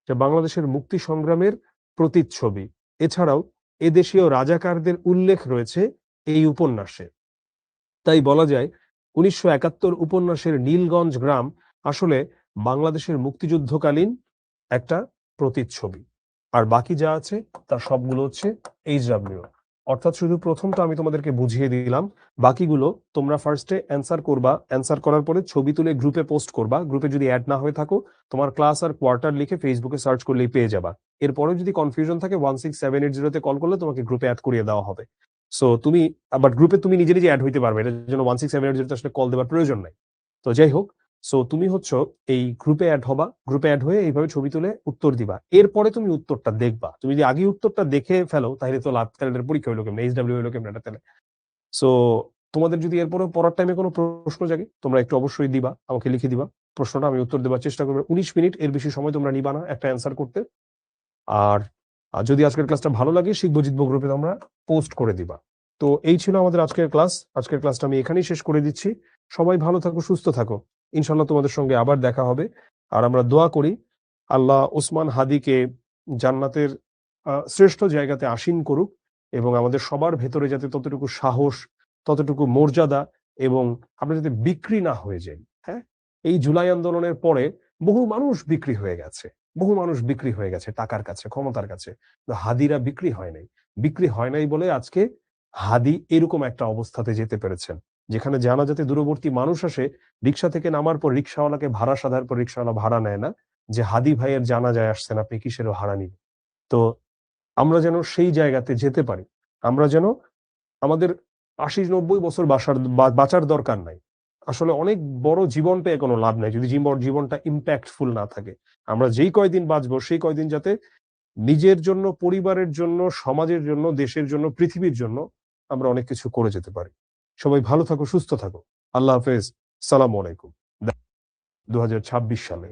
যা বাংলাদেশের মুক্তি সংগ্রামের প্রতিচ্ছবি। এছাড়াও এদেশীয় রাজাকারদের উল্লেখ রয়েছে এই উপন্যাসে। তাই বলা যায় ১৯৭১ উপন্যাসের নীলগঞ্জ গ্রাম আসলে বাংলাদেশের মুক্তিযুদ্ধকালীন একটা প্রতিচ্ছবি। আর বাকি যা আছে তার সবগুলো হচ্ছে HW। অর্থাৎ শুধু প্রথমটা আমি তোমাদেরকে বুঝিয়ে দিলাম, বাকিগুলো তোমরা ফার্স্টে অ্যান্সার করবা, অ্যান্সার করার পরে ছবি তুলে গ্রুপে পোস্ট করবা। গ্রুপে যদি অ্যাড না হয়ে থাকো, তোমার ক্লাস আর কোয়ার্টার লিখে ফেসবুকে সার্চ করলেই পেয়ে যাবা। এরপরে যদি কনফিউশন থাকে 16780 তে কল করলে তোমাকে গ্রুপে অ্যাড করিয়ে দেওয়া হবে। সো তুমি বাট গ্রুপে তুমি নিজে নিজে অ্যাড হইতে পারবে, এটার জন্য 16780 আসলে কল দেওয়ার প্রয়োজন নাই। তো যাই হোক, সো তুমি হচ্ছে এই গ্রুপে অ্যাড হবা, গ্রুপে অ্যাড হয়ে এইভাবে ছবি তুলে উত্তর দিবা। এরপরে তুমি উত্তরটা দেখবা। তুমি যদি আগে উত্তরটা দেখে ফেলো তাহলে তো লাভ, তাহলে পরীক্ষা হইলো কেমন, HW হইলো কেমন এটা তাহলে। সো তোমাদের যদি এরপরে পড়ার টাইমে কোনো প্রশ্ন জাগে, তোমরা একটু অবশ্যই দিবা, আমাকে লিখে দিবা প্রশ্নটা, আমি উত্তর দেওয়ার চেষ্টা করবো। 19 মিনিট এর বেশি সময় তোমরা নিবা না একটা অ্যান্সার করতে। আর যদি আজকের ক্লাসটা ভালো লাগে, শিখবো জিতবো গ্রুপে তোমরা পোস্ট করে দিবা। তো এই ছিল আমাদের আজকের ক্লাস। আজকের ক্লাসটা আমি এখানেই শেষ করে দিচ্ছি। সবাই ভালো থাকো, সুস্থ থাকো। ইনশাল্লাহ তোমাদের সঙ্গে আবার দেখা হবে। আর আমরা দোয়া করি আল্লাহ ওসমান হাদিকে জান্নাতের শ্রেষ্ঠ জায়গাতে আসীন করুক, এবং আমাদের সবার ভেতরে যাতে ততটুকু সাহস, ততটুকু মর্যাদা, এবং আমরা যাতে বিক্রি না হয়ে যাই। হ্যাঁ, এই জুলাই আন্দোলনের পরে বহু মানুষ বিক্রি হয়ে গেছে, বহু মানুষ বিক্রি হয়ে গেছে টাকার কাছে, ক্ষমতার কাছে। হাদিরা বিক্রি হয় নাই। বিক্রি হয় নাই বলে আজকে হাদি এরকম একটা অবস্থাতে যেতে পেরেছেন, যেখানে জানাজাতে দূরবর্তী মানুষ আসে, রিক্সা থেকে নামার পর রিক্সাওয়ালাকে ভাড়া সাধার পর রিক্সাওয়ালা ভাড়া নেয় না, যে হাদি ভাইয়ের জানাজায় আসছেন, আপনি কিসের ভাড়া নিন। তো আমরা যেন সেই জায়গাতে যেতে পারি। আমরা যেন আমাদের ৮০-৯০ বছর বাঁচার দরকার নাই। আসলে অনেক বড় জীবন পেয়ে কোনো লাভ নাই যদি জীবনটা ইম্প্যাক্টফুল না থাকে। আমরা যেই কয়দিন বাঁচবো সেই কয়দিন যাতে নিজের জন্য, পরিবারের জন্য, সমাজের জন্য, দেশের জন্য, পৃথিবীর জন্য আমরা অনেক কিছু করে যেতে পারি। সবাই ভালো থাকো, সুস্থ থাকো। আল্লাহ হাফেজ। সালাম আলাইকুম। 2026 সালে